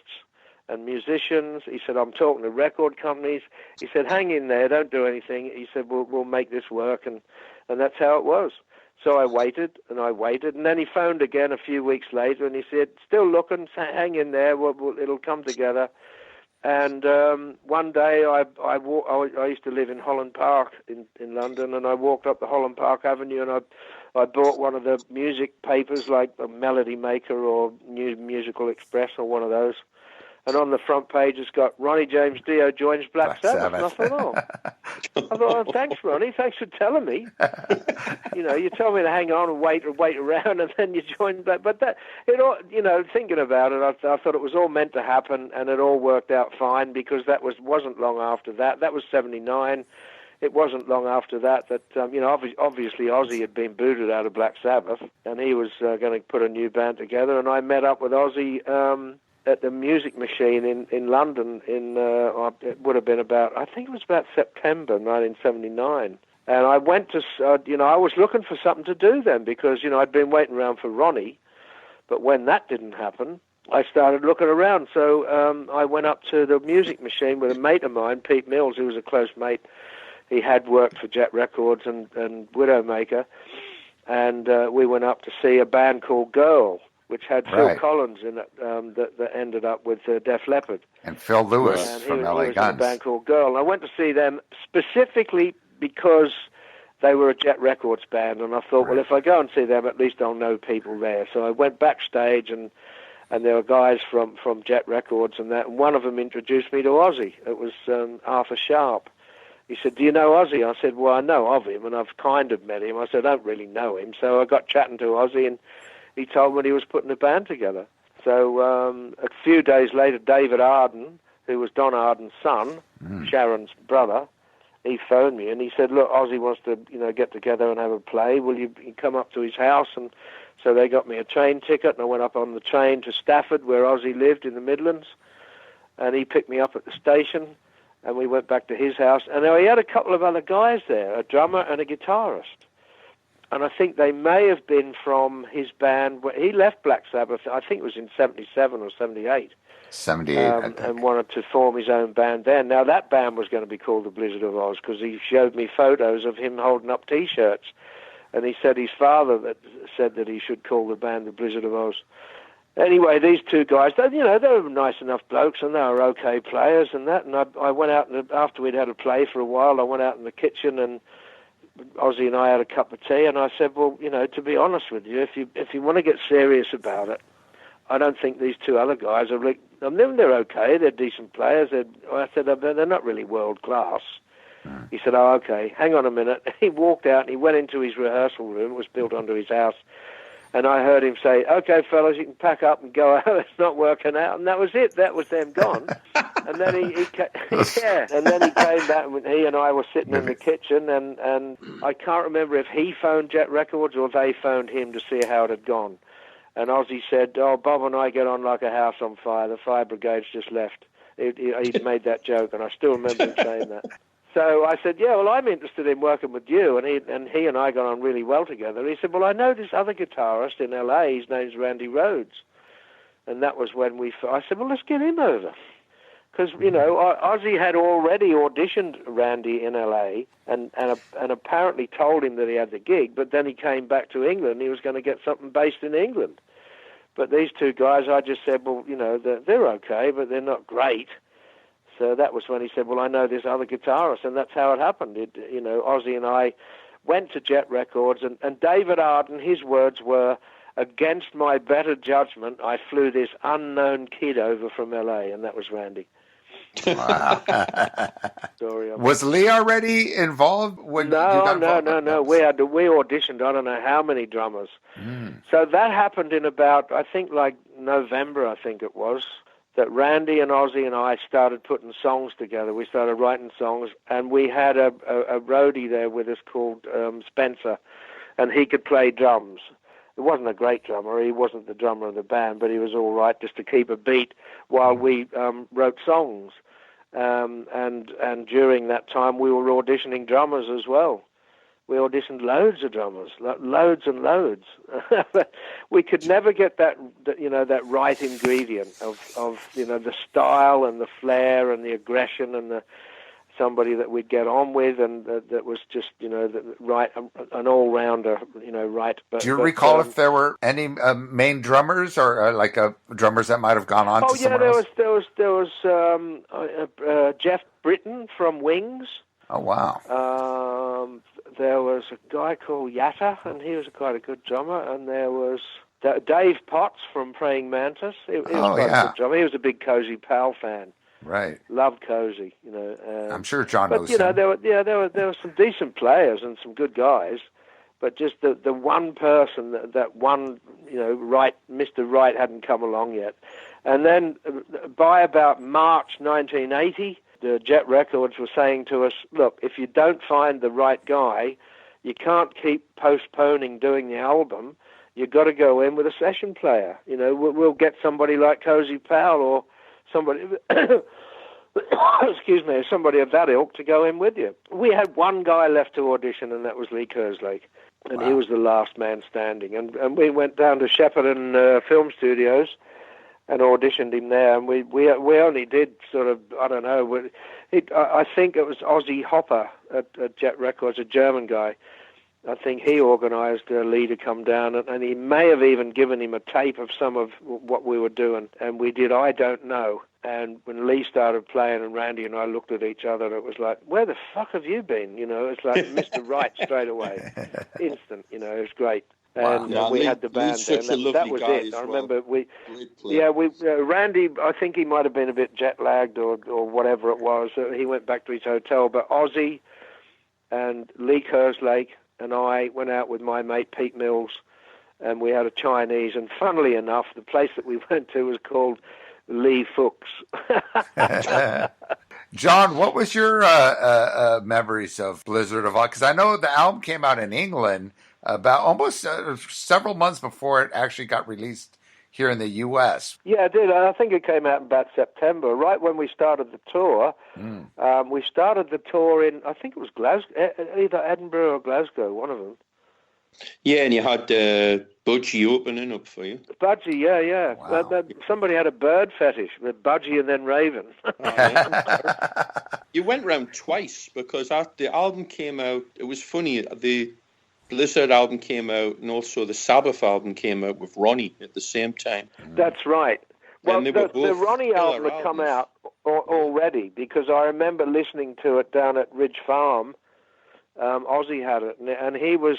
S4: and musicians. He said, I'm talking to record companies. He said, hang in there, don't do anything. He said, we'll make this work. And that's how it was. So I waited, and then he phoned again a few weeks later, and he said, still looking, hang in there, it'll come together. And one day I used to live in Holland Park in London, and I walked up the Holland Park Avenue, and I bought one of the music papers like a Melody Maker or New Musical Express or one of those. And on the front page, it's got Ronnie James Dio joins Black Sabbath. And I thought, oh, thanks, Ronnie. Thanks for telling me. You know, you told me to hang on and wait around, and then you joined Black. But that, it all, you know, thinking about it, I thought it was all meant to happen, and it all worked out fine because that wasn't long after that. That was '79. It wasn't long after that you know, obviously Ozzy had been booted out of Black Sabbath, and he was going to put a new band together. And I met up with Ozzy at the Music Machine in London it would have been I think it was about September 1979. And I went to, you know, I was looking for something to do then because, you know, I'd been waiting around for Ronnie. But when that didn't happen, I started looking around. So I went up to the Music Machine with a mate of mine, Pete Mills, who was a close mate. He had worked for Jet Records and Widowmaker. And we went up to see a band called Girl, which had Phil Collins in it, that ended up with Def Leppard.
S3: And Phil Lewis from LA Guns.
S4: He was in a band called Girl. And I went to see them specifically because they were a Jet Records band. And I thought, well, if I go and see them, at least I'll know people there. So I went backstage, and there were guys from Jet Records and that. And one of them introduced me to Ozzy. It was Arthur Sharp. He said, do you know Ozzy? I said, well, I know of him, and I've kind of met him. I said, I don't really know him. So I got chatting to Ozzy, and he told me he was putting a band together. So a few days later, David Arden, who was Don Arden's son, Sharon's brother, he phoned me and he said, look, Ozzy wants to, you know, get together and have a play. Will you come up to his house? And so they got me a train ticket, and I went up on the train to Stafford, where Ozzy lived in the Midlands. And he picked me up at the station, and we went back to his house. And he had a couple of other guys there, a drummer and a guitarist. And I think they may have been from his band. He left Black Sabbath, I think it was in 77 or 78.
S3: 78,
S4: and wanted to form his own band then. Now, that band was going to be called the Blizzard of Oz because he showed me photos of him holding up T-shirts. And he said his father said that he should call the band the Blizzard of Oz. Anyway, these two guys, they were nice enough blokes, and they were okay players and that. And I went out, and after we'd had a play for a while, I went out in the kitchen, and Ozzy and I had a cup of tea, and I said, well, you know, to be honest with you, if you want to get serious about it, I don't think these two other guys are. I mean, they're okay, they're decent players. I said, they're not really world class. He said, oh, okay, hang on a minute. He walked out and he went into his rehearsal room. It was built onto his house. And I heard him say, okay, fellas, you can pack up and go out. It's not working out. And that was it. That was them gone. And then he came back, and he and I were sitting in the kitchen, and I can't remember if he phoned Jet Records or they phoned him to see how it had gone. And Ozzy said, oh, Bob and I get on like a house on fire. The fire brigade's just left. He'd made that joke, and I still remember him saying that. So I said, yeah, well, I'm interested in working with you. And he and I got on really well together. He said, well, I know this other guitarist in L.A. His name's Randy Rhoads. And that was when I said, well, let's get him over. Because, you know, Ozzy had already auditioned Randy in L.A. and apparently told him that he had the gig. But then he came back to England and he was going to get something based in England. But these two guys, I just said, well, you know, they're okay, but they're not great. So that was when he said, well, I know this other guitarist, and that's how it happened. Ozzy and I went to Jet Records, and David Arden, his words were, against my better judgment, I flew this unknown kid over from L.A., and that was Randy.
S3: Wow.
S4: Story of
S3: Was Lee already involved when you got involved?
S4: No. We auditioned, I don't know how many drummers. So that happened in about, I think, like November, I think it was. that Randy and Ozzy and I started putting songs together. We started writing songs, and we had a roadie there with us called Spencer, and he could play drums. He wasn't a great drummer. He wasn't the drummer of the band, but he was all right just to keep a beat while we wrote songs. And during that time, we were auditioning drummers as well. We auditioned loads of drummers, loads and loads. We could never get that right ingredient of the style and the flair and the aggression and somebody that we'd get on with and that was just right, an all-rounder, right.
S3: Do you recall if there were any main drummers or drummers that might have gone on to somewhere else?
S4: There was Jeff Britton from Wings.
S3: Oh, wow.
S4: There was a guy called Yatta, and he was quite a good drummer. And there was Dave Potts from Praying Mantis. He was quite a good drummer. He was a big Cozy Powell fan.
S3: Right.
S4: Loved Cozy,
S3: I'm sure John knows him.
S4: There were some decent players and some good guys, but just the one person, that one, right, Mr. Right hadn't come along yet. And then by about March 1980, the Jet Records were saying to us, look, if you don't find the right guy, you can't keep postponing doing the album. You've got to go in with a session player. We'll get somebody like Cozy Powell or somebody, excuse me, somebody of that ilk to go in with you. We had one guy left to audition, and that was Lee Kerslake, and he was the last man standing. And we went down to Shepperton Film Studios and auditioned him there, and we only did sort of, I don't know, I think it was Ozzy Hopper at Jet Records, a German guy. I think he organised Lee to come down, and he may have even given him a tape of some of what we were doing, and we did I Don't Know. And when Lee started playing and Randy and I looked at each other, it was like, where the fuck have you been? It's like Mr. Right straight away. Instant, it was great. And we had the band there, and that was it. I remember Randy, I think he might have been a bit jet-lagged or whatever it was. He went back to his hotel, but Ozzy and Lee Kerslake and I went out with my mate Pete Mills, and we had a Chinese, and funnily enough, the place that we went to was called Lee Fuchs.
S3: John, what was your memories of Blizzard of Ozz? Because I know the album came out in England about almost several months before it actually got released here in the U.S.
S4: Yeah, it did. I think it came out in about September, right when we started the tour. We started the tour in, I think it was Glasgow, either Edinburgh or Glasgow, one of them.
S5: Yeah, and you had Budgie opening up for you.
S4: Budgie, yeah.
S3: Wow.
S4: Somebody had a bird fetish with Budgie and then Raven.
S5: You went round twice because the album came out. It was funny. The Blizzard album came out, and also the Sabbath album came out with Ronnie at the same time.
S4: That's right. Well, the Ronnie album had come out already, because I remember listening to it down at Ridge Farm. Ozzy had it, and he was,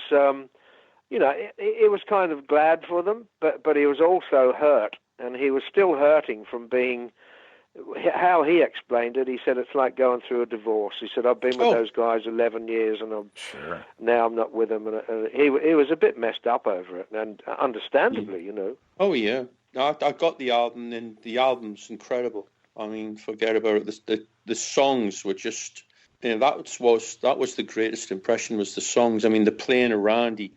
S4: he was kind of glad for them, but he was also hurt, and he was still hurting from being. How he explained it, he said it's like going through a divorce. He said, I've been with those guys 11 years, and now I'm not with them. And he was a bit messed up over it, and understandably,
S5: Oh, yeah. No, I got the album, and the album's incredible. I mean, forget about it. The songs were just... that was the greatest impression, was the songs. I mean, the playing of Randy,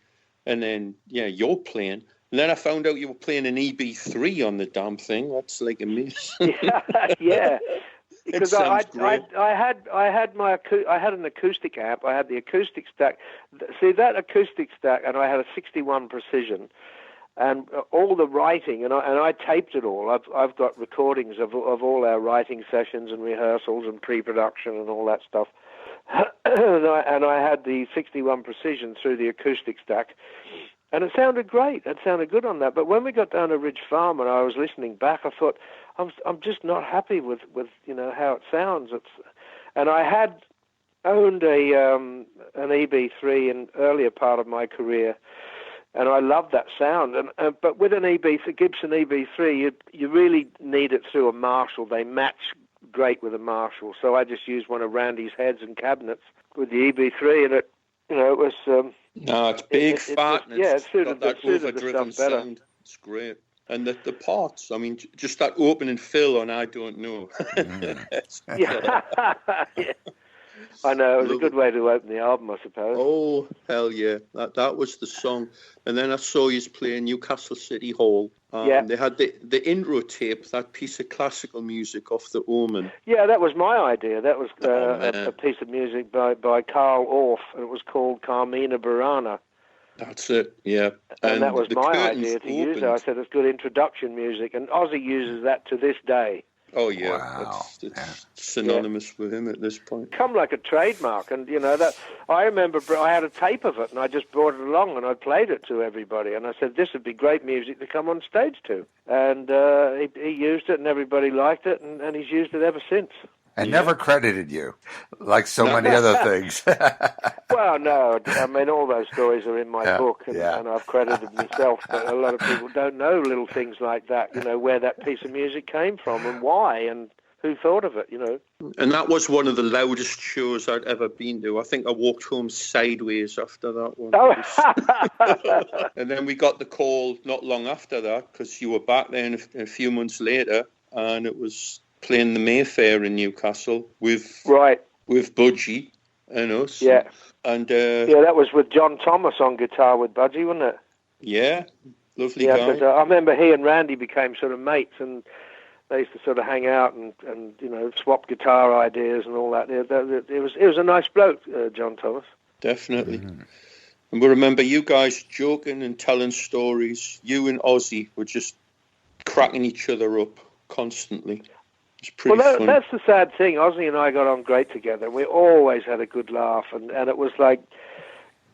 S5: and then, you're playing... And then I found out you were playing an EB3 on the damn thing. That's like amazing.
S4: Yeah. Because I had an acoustic amp. I had the acoustic stack. See, that acoustic stack, and I had a 61 Precision, and all the writing, and I taped it all. I've got recordings of all our writing sessions and rehearsals and pre-production and all that stuff. and I had the 61 Precision through the acoustic stack. And it sounded great. It sounded good on that. But when we got down to Ridge Farm and I was listening back, I thought, I'm just not happy with how it sounds. And I had owned an EB3 in earlier part of my career, and I loved that sound. But with an Gibson EB3, you really need it through a Marshall. They match great with a Marshall. So I just used one of Randy's heads and cabinets with the EB3, and it was...
S5: no, it's big, fat, and
S4: it suited
S5: got that
S4: the
S5: overdriven
S4: stuff better.
S5: sound. It's great. And the parts, I mean, just that opening fill on I Don't Know.
S4: Yeah. Yeah. I know, it was a good way to open the album, I suppose.
S5: Oh, hell yeah. That was the song. And then I saw you play Newcastle City Hall. They had the intro tape, that piece of classical music off The Omen.
S4: Yeah, that was my idea. That was a piece of music by Carl Orff, and it was called Carmina Burana.
S5: That's it, yeah.
S4: And that was my idea to use it. I said it's good introduction music, and Ozzy uses that to this day.
S5: Oh, yeah.
S3: Wow.
S5: It's synonymous with him at this point.
S4: Come like a trademark. And, that I remember I had a tape of it, and I just brought it along, and I played it to everybody. And I said, this would be great music to come on stage to. And he used it, and everybody liked it, and he's used it ever since.
S3: And never credited you, like so many other things.
S4: Well, no. I mean, all those stories are in my book, and I've credited myself. But a lot of people don't know little things like that, where that piece of music came from and why and who thought of it,
S5: And that was one of the loudest shows I'd ever been to. I think I walked home sideways after that one.
S4: Oh.
S5: And then we got the call not long after that, because you were back then a few months later, and it was playing the Mayfair in Newcastle with Budgie and us.
S4: Yeah.
S5: And
S4: that was with John Thomas on guitar with Budgie, wasn't it?
S5: Yeah, lovely guy.
S4: Yeah, I remember he and Randy became sort of mates, and they used to sort of hang out and swap guitar ideas and all that. It was a nice bloke, John Thomas.
S5: Definitely. Mm-hmm. And we remember you guys joking and telling stories. You and Ozzy were just cracking each other up constantly.
S4: That's the sad thing. Ozzy and I got on great together. We always had a good laugh, and it was like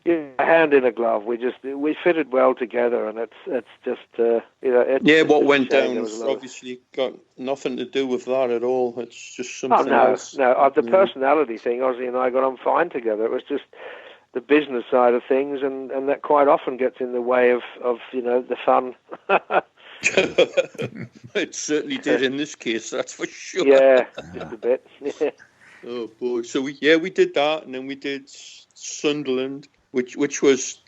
S4: a hand in a glove. We fitted well together, and it's just
S5: what went down obviously got nothing to do with that at all. It's just something else.
S4: No, the personality thing. Ozzy and I got on fine together. It was just the business side of things, and that quite often gets in the way of the fun.
S5: It certainly did in this case, that's for sure.
S4: Yeah, just a bit. Yeah.
S5: Oh boy! So we did that, and then we did Sunderland, which was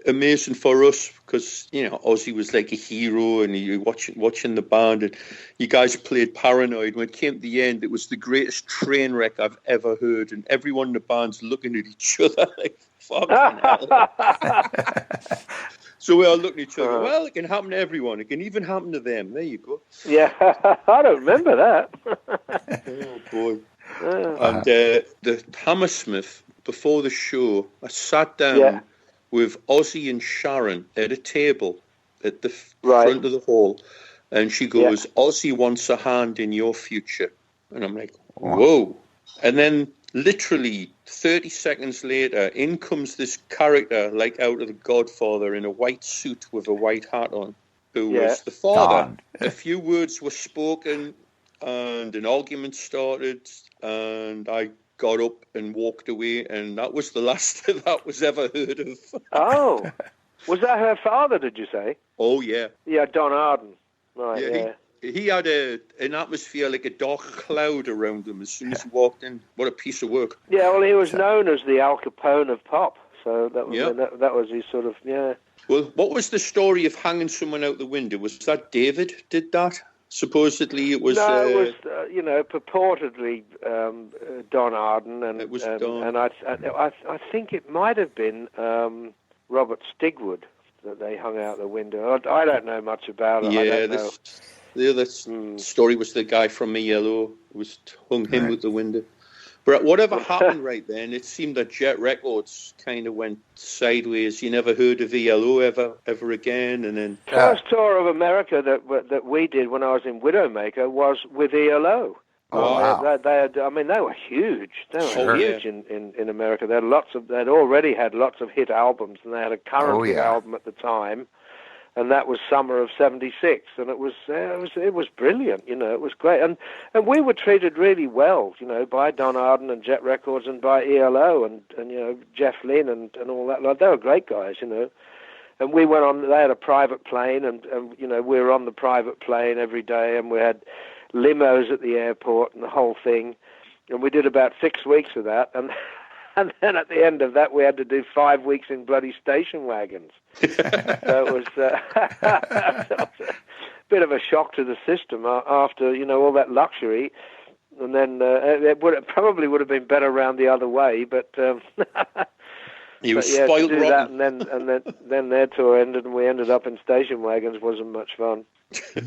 S5: amazing for us because Ozzy was like a hero, and you watching the band, and you guys played Paranoid. When it came to the end, it was the greatest train wreck I've ever heard, and everyone in the band's looking at each other like fucking hell. So we all looking at each other. Well, it can happen to everyone. It can even happen to them. There you go.
S4: Yeah, I don't remember that.
S5: Oh, boy. And the Hammersmith, before the show, I sat down with Ozzy and Sharon at a table at the front of the hall. And she goes, Ozzy wants a hand in your future. And I'm like, whoa. And then literally 30 seconds later, in comes this character like out of The Godfather in a white suit with a white hat on, who was the father. A few words were spoken and an argument started, and I got up and walked away, and that was the last that was ever heard of.
S4: Oh, was that her father, did you say?
S5: Oh, yeah.
S4: Yeah, Don Arden. Right, yeah.
S5: He had an atmosphere like a dark cloud around him as soon as he walked in. What a piece of work.
S4: Yeah, well, he was known as the Al Capone of pop, so that was his sort of,
S5: Well, what was the story of hanging someone out the window? Was that David did that? Supposedly it was...
S4: No, it was, purportedly Don Arden, and it was Don. And I think it might have been Robert Stigwood that they hung out the window. I don't know much about it.
S5: Yeah, the other story was the guy from ELO was hung him out the window. But whatever happened right then, it seemed that Jet Records kind of went sideways. You never heard of ELO ever again, and then
S4: first tour of America that we did when I was in Widowmaker was with ELO.
S3: Oh, wow.
S4: They were huge. They were huge in America. They'd already had lots of hit albums, and they had a current hit album at the time, and that was summer of '76, and it was brilliant. It was great, and we were treated really well, by Don Arden and Jet Records and by ELO and Jeff Lynne and all that. Like, they were great guys, And we went on. They had a private plane, and we were on the private plane every day, and we had limos at the airport and the whole thing, and we did about 6 weeks of that, and then at the end of that we had to do 5 weeks in bloody station wagons. So it was bit of a shock to the system after, all that luxury. And then probably would have been better around the other way, but
S5: you were spoiled rotten.
S4: That, and then their tour ended, and we ended up in station wagons. Wasn't much fun.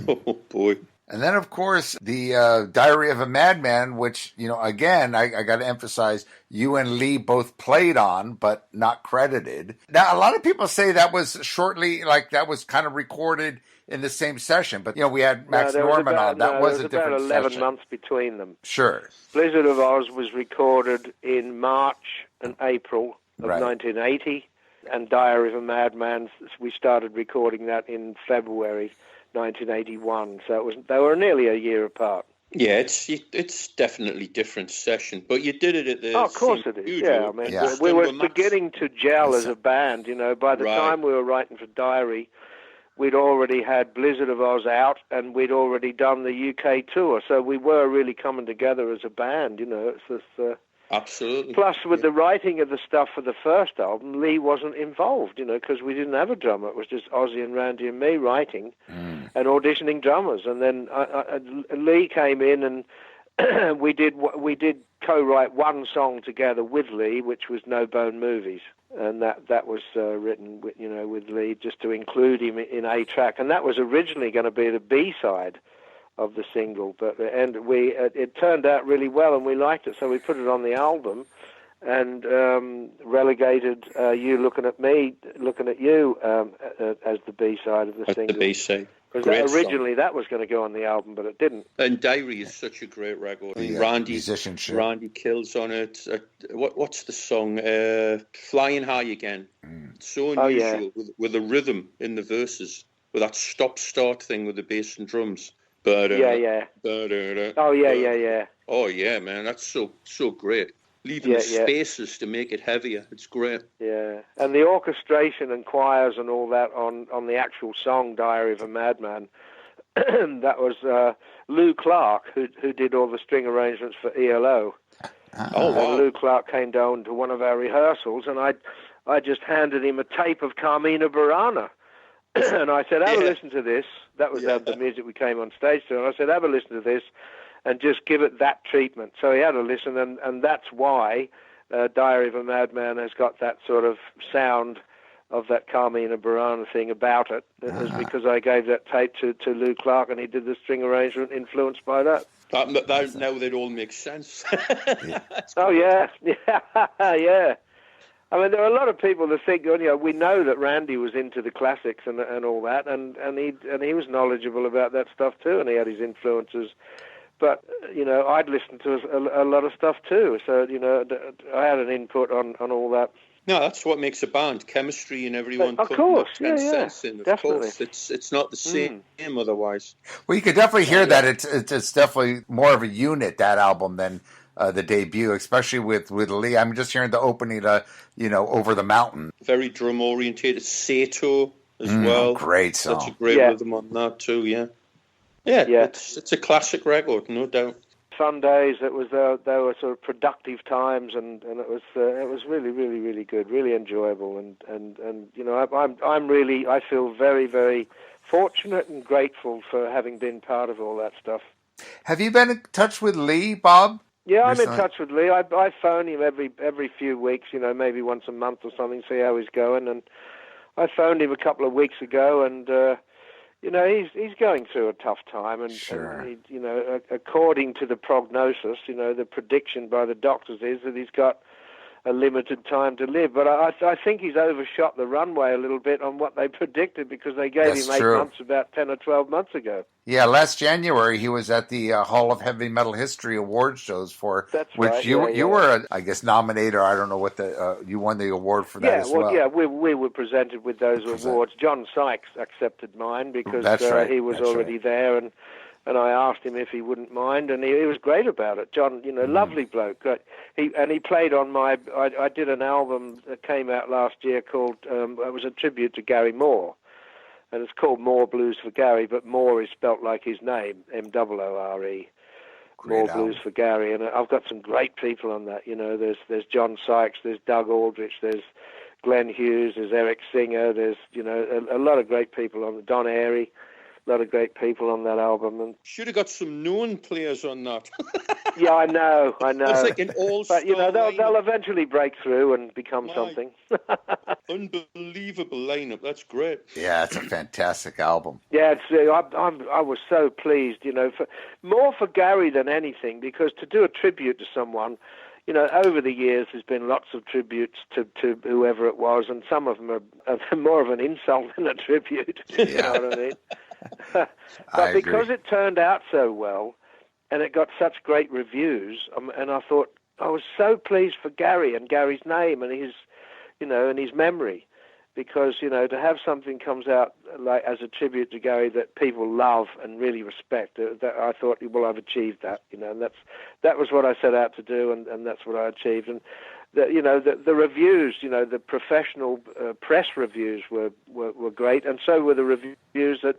S5: Oh boy!
S3: And then, of course, the Diary of a Madman, which, again, I got to emphasize, you and Lee both played on, but not credited. Now, a lot of people say that was that was kind of recorded in the same session. But, we had Max Norman on. That was a different session.
S4: There was about 11 months between them.
S3: Sure.
S4: Blizzard of Oz was recorded in March and April of 1980. And Diary of a Madman, we started recording that in February 1981, so they were nearly a year apart.
S5: Yeah, it's definitely different session, but you did it at the
S4: of course it is.
S5: Studio.
S4: Yeah, I mean, we were beginning to gel as a band. By the time we were writing for Diary, we'd already had Blizzard of Oz out, and we'd already done the UK tour, so we were really coming together as a band. It's just.
S5: Absolutely.
S4: Plus, with the writing of the stuff for the first album, Lee wasn't involved, because we didn't have a drummer. It was just Ozzy and Randy and me writing and auditioning drummers. And then Lee came in, and we did co-write one song together with Lee, which was No Bone Movies. And that was written with Lee just to include him in a track. And that was originally going to be the B-side of the single, but it turned out really well, and we liked it, so we put it on the album, and relegated "You Looking at Me, Looking at You" as the B-side of the single.
S5: The B-side.
S4: Because originally that was going to go on the album, but it didn't.
S5: And Diary is such a great record. Randy kills on it. What's the song? Flying High Again. It's so unusual with the rhythm in the verses, with that stop-start thing with the bass and drums.
S4: Yeah. Oh, yeah.
S5: Oh, yeah, man, that's so great. Leaving the spaces to make it heavier. It's great.
S4: Yeah, and the orchestration and choirs and all that on the actual song Diary of a Madman, that was Lou Clark, who did all the string arrangements for ELO.
S5: Oh, wow.
S4: And Lou Clark came down to one of our rehearsals, and I just handed him a tape of Carmina Burana. And I said, have a listen to this. That was the music we came on stage to. And I said, have a listen to this and just give it that treatment. So he had a listen, and that's why Diary of a Madman has got that sort of sound of that Carmina Burana thing about it. It was because I gave that tape to Lou Clark, and he did the string arrangement influenced by that.
S5: Now that all makes sense.
S4: Oh, yeah. Yeah. I mean, there are a lot of people that think, we know that Randy was into the classics and all that, and he was knowledgeable about that stuff too, and he had his influences. But I'd listened to a lot of stuff too, so I had an input on all that.
S5: No, that's what makes a band: chemistry, and everyone.
S4: Of course,
S5: sense in. Of
S4: definitely.
S5: Course, it's not the same otherwise.
S3: Well, you could definitely hear that it's definitely more of a unit, that album, than the debut, especially with Lee. I'm just hearing the opening to Over the Mountain.
S5: Very drum orientated. Sato as well.
S3: Great song.
S5: Such a great rhythm on that too. Yeah. It's a classic record, no doubt.
S4: Sundays, they were sort of productive times, and it was really, really, really good, really enjoyable, and I feel very, very fortunate and grateful for having been part of all that stuff.
S3: Have you been in touch with Lee, Bob?
S4: Yeah, I'm in touch with Lee. I phone him every few weeks, maybe once a month or something, see how he's going. And I phoned him a couple of weeks ago, and he's going through a tough time. And, and he, according to the prognosis, the prediction by the doctors is that he's got a limited time to live. But I think he's overshot the runway a little bit on what they predicted, because they gave him 8 months about 10 or 12 months ago.
S3: Yeah, last January he was at the Hall of Heavy Metal History award shows you were, I guess, nominated, or I don't know what you won the award for that as well.
S4: Yeah, we were presented with those awards. John Sykes accepted mine because he was already there, and I asked him if he wouldn't mind, and he was great about it. John, lovely bloke. He played on my. I did an album that came out last year called. It was a tribute to Gary Moore, and it's called Moore Blues for Gary, but Moore is spelt like his name, Moore. More Blues for Gary, and I've got some great people on that. There's John Sykes, there's Doug Aldrich, there's Glenn Hughes, there's Eric Singer, there's a lot of great people on Don Airy. lot of great people on that album. And
S5: should have got some known players on that.
S4: yeah, I know.
S5: It's like an all-star
S4: but, they'll eventually break through and become something.
S5: Unbelievable lineup. That's great.
S3: Yeah, it's a fantastic album.
S4: Yeah, I was so pleased, more for Gary than anything, because to do a tribute to someone, over the years there's been lots of tributes to whoever it was, and some of them are more of an insult than a tribute.
S3: Yeah.
S4: You know what I mean? But because it turned out so well, and it got such great reviews, and I thought I was so pleased for Gary and Gary's name and his, and his memory, because to have something comes out like as a tribute to Gary that people love and really respect, that I thought, well, I've achieved that, and that was what I set out to do, and that's what I achieved. And the reviews, the professional press reviews were great, and so were the reviews that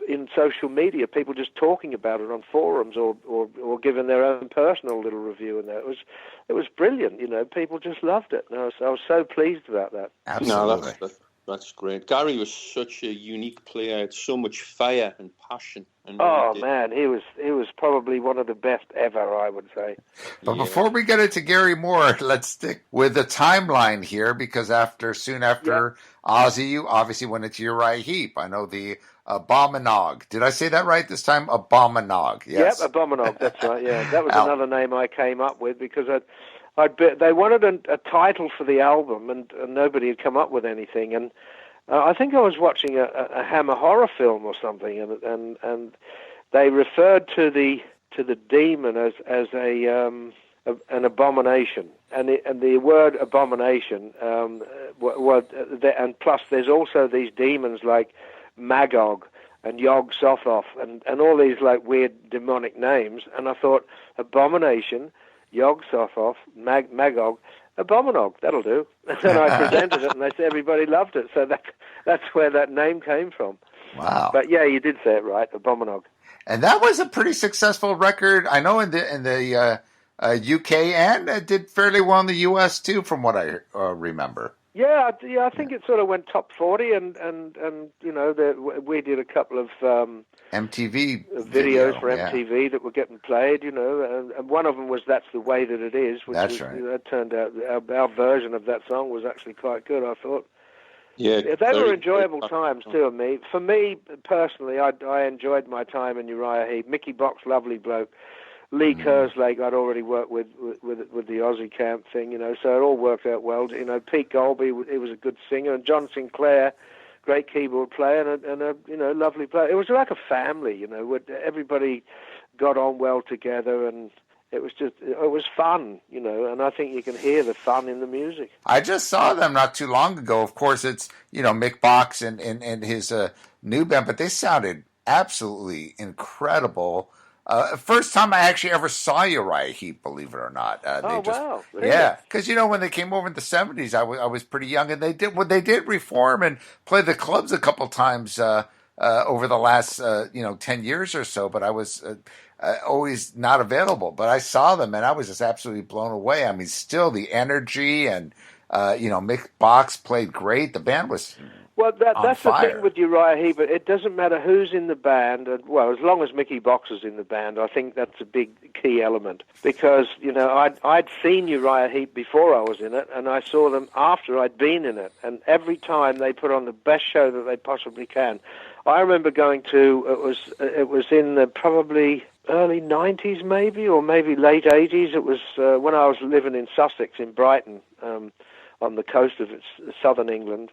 S4: in social media, people just talking about it on forums or giving their own personal little review in there. It was brilliant, people just loved it. And I was so pleased about that.
S3: Absolutely.
S5: No, that's great. Gary was such a unique player. Had so much fire and passion. And
S4: man, he was probably one of the best ever, I would say.
S3: But before we get into Gary Moore, let's stick with the timeline here, because soon after Ozzy, you obviously went into Uriah Heep. I know the Abominog. Did I say that right this time? Abominog. Yes.
S4: Yep, Abominog. That's right. Yeah, that was another name I came up with because they wanted a title for the album, and nobody had come up with anything. And I think I was watching a Hammer horror film or something, and they referred to the demon as an abomination, and the word abomination and plus there's also these demons like Magog and Yog Sothoth and all these like weird demonic names, and I thought abomination, Yog Sothoth, Magog, Abominog, that'll do. And then I presented it, and everybody loved it. So that's where that name came from.
S3: Wow!
S4: But yeah, you did say it right, Abominog.
S3: And that was a pretty successful record. I know in the UK, and it did fairly well in the US too, from what I remember.
S4: Yeah, I think it sort of went top 40, and we did a couple of
S3: MTV
S4: videos for MTV that were getting played, and one of them was "That's the Way That It Is," which that turned out our version of that song was actually quite good, I thought.
S5: Yeah,
S4: they were enjoyable times too. For me personally, I enjoyed my time in Uriah Heep. Mickey Box, lovely bloke. Lee Kerslake, I'd already worked with the Ozzy camp thing, so it all worked out well. Pete Golby, he was a good singer, and John Sinclair, great keyboard player, and a lovely player. It was like a family, everybody got on well together, and it was fun, and I think you can hear the fun in the music.
S3: I just saw them not too long ago. Of course, it's, Mick Box and his new band, but they sounded absolutely incredible. First time I actually ever saw Uriah Heep, believe it or not.
S4: Wow! Really?
S3: Yeah, because when they came over in the '70s, I was pretty young, and they did reform and play the clubs a couple times over the last 10 years or so. But I was always not available. But I saw them, and I was just absolutely blown away. I mean, still the energy, and Mick Box played great. The band was.
S4: Well, that's the thing with Uriah Heep. It doesn't matter who's in the band. As long as Mickey Box is in the band, I think that's a big key element. Because, I'd seen Uriah Heep before I was in it, and I saw them after I'd been in it. And every time they put on the best show that they possibly can. I remember going to, it was in the probably early 90s maybe, or maybe late 80s. It was when I was living in Sussex, in Brighton, on the coast of southern England.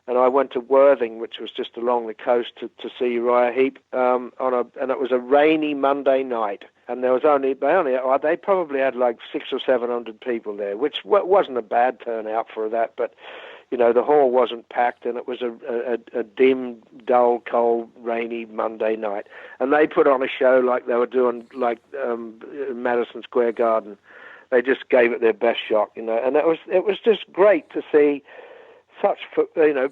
S4: And I went to Worthing, which was just along the coast, to see Uriah Heep and it was a rainy Monday night, and there was they probably had like 600 or 700 people there, which wasn't a bad turnout for that, but the hall wasn't packed, and it was a dim, dull, cold, rainy Monday night, and they put on a show like they were doing like Madison Square Garden. They just gave it their best shot, and it was just great to see. Such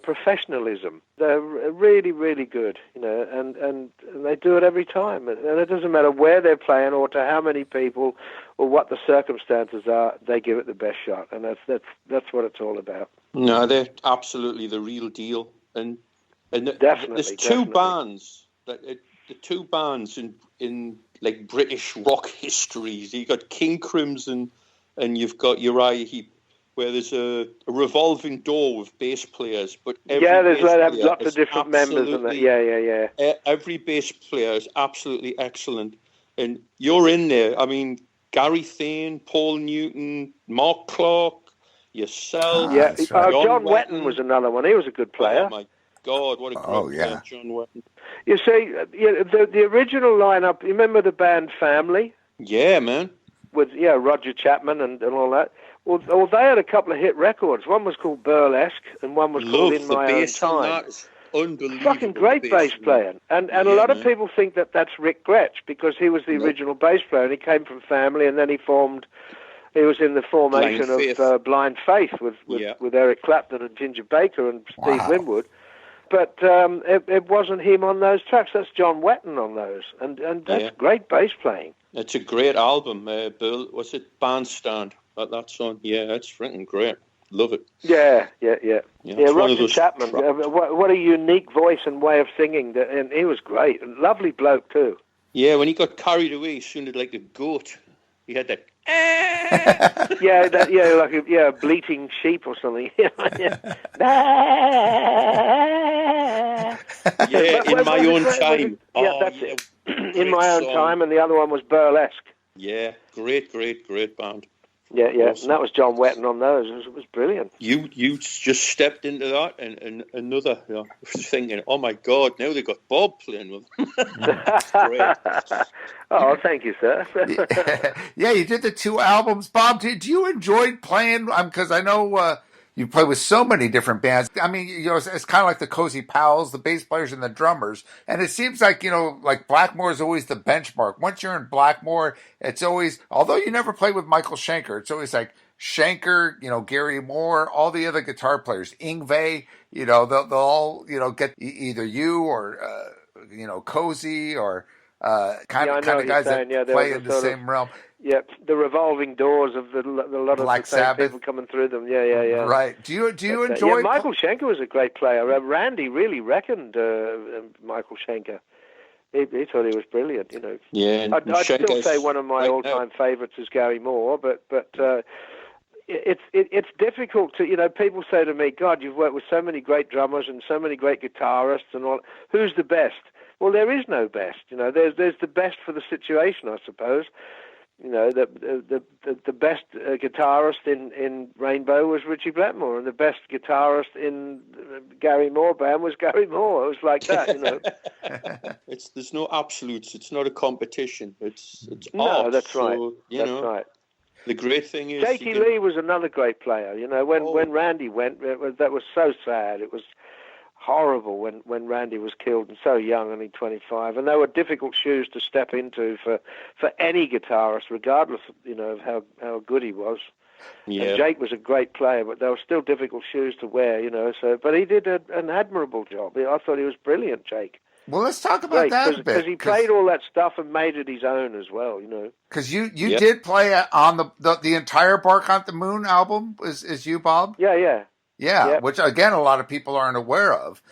S4: professionalism. They're really, really good, and they do it every time. And it doesn't matter where they're playing or to how many people or what the circumstances are. They give it the best shot, and that's what it's all about.
S5: No, they're absolutely the real deal. And
S4: definitely,
S5: there's two bands the two bands in like British rock histories. You got King Crimson, and you've got Uriah Heep, where there's a revolving door with bass players. But
S4: there's lots of different members in that. Yeah.
S5: Every bass player is absolutely excellent, and you're in there. I mean, Gary Thane, Paul Newton, Mark Clark, yourself.
S4: John Wetton was another one. He was a good player.
S5: Oh my God, what a great player, John Wetton.
S4: You see, the original lineup. You remember the band Family?
S5: Yeah, man.
S4: With Roger Chapman and all that. Well, they had a couple of hit records. One was called Burlesque, and one was called In My Own Time.
S5: Unbelievable.
S4: Fucking great bass player. And a lot of people think that that's Rick Gretsch, because he was the original bass player, and he came from Family, and then he was in the formation of Blind Faith with Eric Clapton and Ginger Baker and Steve Winwood. But it wasn't him on those tracks. That's John Wetton on those, and that's great bass playing.
S5: It's a great album. Bill, what's it? Bandstand. That song. Yeah, it's freaking great. Love it.
S4: Yeah. Roger Chapman. What a unique voice and way of singing. And he was great. And lovely bloke too.
S5: Yeah, when he got carried away, he sounded like a goat. He had that.
S4: a bleating sheep or something.
S5: In My Own Time.
S4: That's it. In My Own Time, and the other one was Burlesque.
S5: Yeah, great band.
S4: Yeah, and that was John Wetton on those. It was brilliant.
S5: You just stepped into that, and another. I was thinking, oh my God, now they got Bob playing with them. Great.
S4: Oh, thank you, sir.
S3: Yeah, you did the two albums, Bob. Did you enjoy playing? Because I know you play with so many different bands. I mean, it's kind of like the Cozy Powells, the bass players and the drummers. And it seems like, like Blackmore is always the benchmark. Once you're in Blackmore, it's always, although you never play with Michael Schenker, it's always like Schenker, Gary Moore, all the other guitar players, Yngwie, they'll all, get either you or, Cozy or kind of guys that play in the same realm.
S4: Yeah, the revolving doors of a lot of
S3: Black
S4: the same
S3: Sabbath
S4: people coming through them. Yeah.
S3: Right. Do you enjoy?
S4: Michael Schenker was a great player. Randy really reckoned Michael Schenker. He thought he was brilliant.
S5: Yeah.
S4: I'd still say one of my all-time favourites is Gary Moore, but it's difficult to people say to me, God, you've worked with so many great drummers and so many great guitarists and all. Who's the best? Well, there is no best. There's the best for the situation, I suppose. The best guitarist in Rainbow was Richie Blackmore, and the best guitarist in Gary Moore band was Gary Moore. It was like that,
S5: There's no absolutes. It's not a competition. It's
S4: no,
S5: art.
S4: that's right.
S5: So,
S4: that's right.
S5: The great thing is,
S4: Jakey Lee was another great player. When Randy went, that was so sad. It was horrible when Randy was killed, and so young, only 25, and they were difficult shoes to step into for any guitarist, regardless of how good he was. Yeah. And Jake was a great player, but they were still difficult shoes to wear, So, but he did an admirable job. I thought he was brilliant, Jake.
S3: Well, let's talk about that a bit.
S4: Because he played all that stuff and made it his own as well,
S3: Because you did play on the entire Bark on the Moon album. Is you, Bob?
S4: Yeah.
S3: Yeah, which again a lot of people aren't aware of.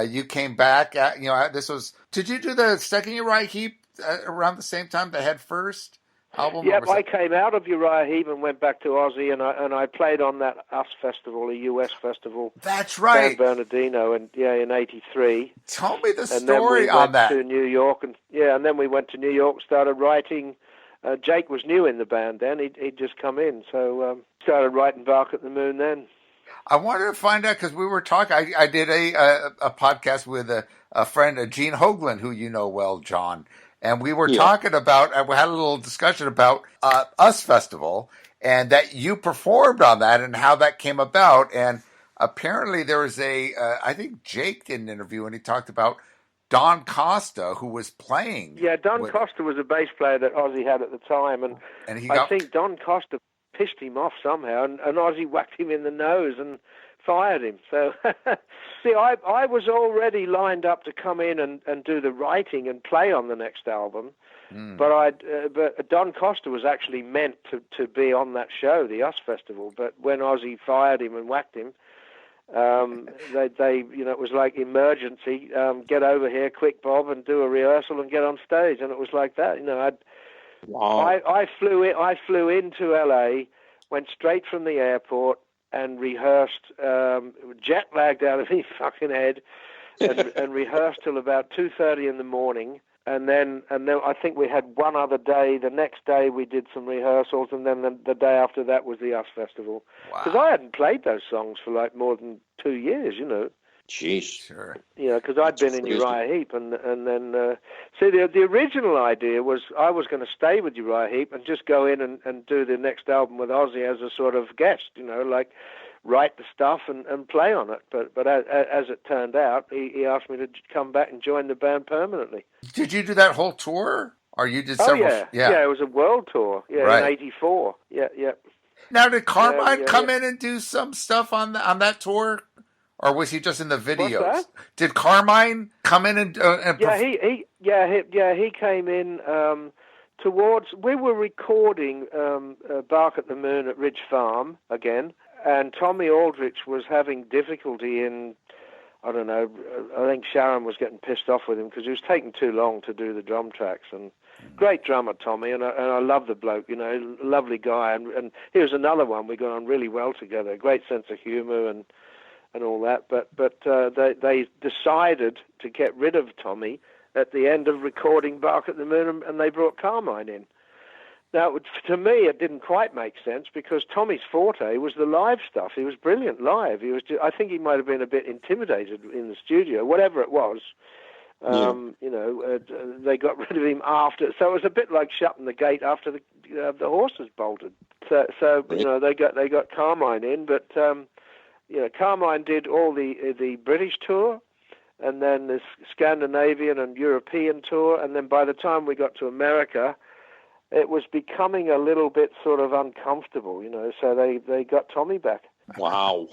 S3: You came back this was. Did you do the second Uriah Heep around the same time, the Head First album?
S4: Yeah, I came out of Uriah Heep and went back to Ozzy, and I played on that Aahhhs festival, a US festival.
S3: That's right,
S4: San Bernardino, in '83.
S3: Tell me the story on that.
S4: And then we went to New York, and then we went to New York, started writing. Jake was new in the band then; he'd just come in, so started writing Bark at the Moon then.
S3: I wanted to find out because we were talking. I did a podcast with a friend, Gene Hoglan, who you know well, John, and we were talking about. We had a little discussion about Aahhhs Festival and that you performed on that and how that came about. And apparently there was I think Jake did an interview and he talked about Don Costa, who was playing.
S4: Yeah, Don Costa was a bass player that Ozzy had at the time, and I think Don Costa pissed him off somehow, and Ozzy whacked him in the nose and fired him. So, see, I was already lined up to come in and do the writing and play on the next album, but Don Costa was actually meant to be on that show, the Aahhhs Festival, but when Ozzy fired him and whacked him, They it was like emergency. Get over here, quick, Bob, and do a rehearsal and get on stage. And it was like that. I flew into LA, went straight from the airport and rehearsed, jet lagged out of my fucking head, and rehearsed till about 2:30 in the morning. And then I think we had one other day. The next day we did some rehearsals, and then the day after that was the Aahhhs Festival. Because I hadn't played those songs for like more than 2 years,
S5: Jeez.
S3: Sure.
S4: Because I'd been in Uriah Heep, and then see the original idea was I was going to stay with Uriah Heep and just go in and do the next album with Ozzy as a sort of guest, like write the stuff and play on it. But as it turned out, he asked me to come back and join the band permanently.
S3: Did you do that whole tour, or you did several?
S4: Yeah, it was a world tour. Yeah, right. In '84. Yeah.
S3: Now, did Carmine come in and do some stuff on that tour? Or was he just in the videos?
S4: What's that?
S3: Did Carmine come in and
S4: he came in towards. We were recording Bark at the Moon at Ridge Farm again, and Tommy Aldrich was having difficulty in. I don't know. I think Sharon was getting pissed off with him because he was taking too long to do the drum tracks. And great drummer, Tommy, and I love the bloke. Lovely guy, and he was another one. We got on really well together. Great sense of humour and all that, but they decided to get rid of Tommy at the end of recording Bark at the Moon, and they brought Carmine in. Now, to me, it didn't quite make sense because Tommy's forte was the live stuff. He was brilliant live. I think he might have been a bit intimidated in the studio, whatever it was. They got rid of him after, so it was a bit like shutting the gate after the horses bolted. So they got Carmine in, but. Carmine did all the British tour, and then the Scandinavian and European tour, and then by the time we got to America, it was becoming a little bit sort of uncomfortable, so they got Tommy back.
S5: Wow.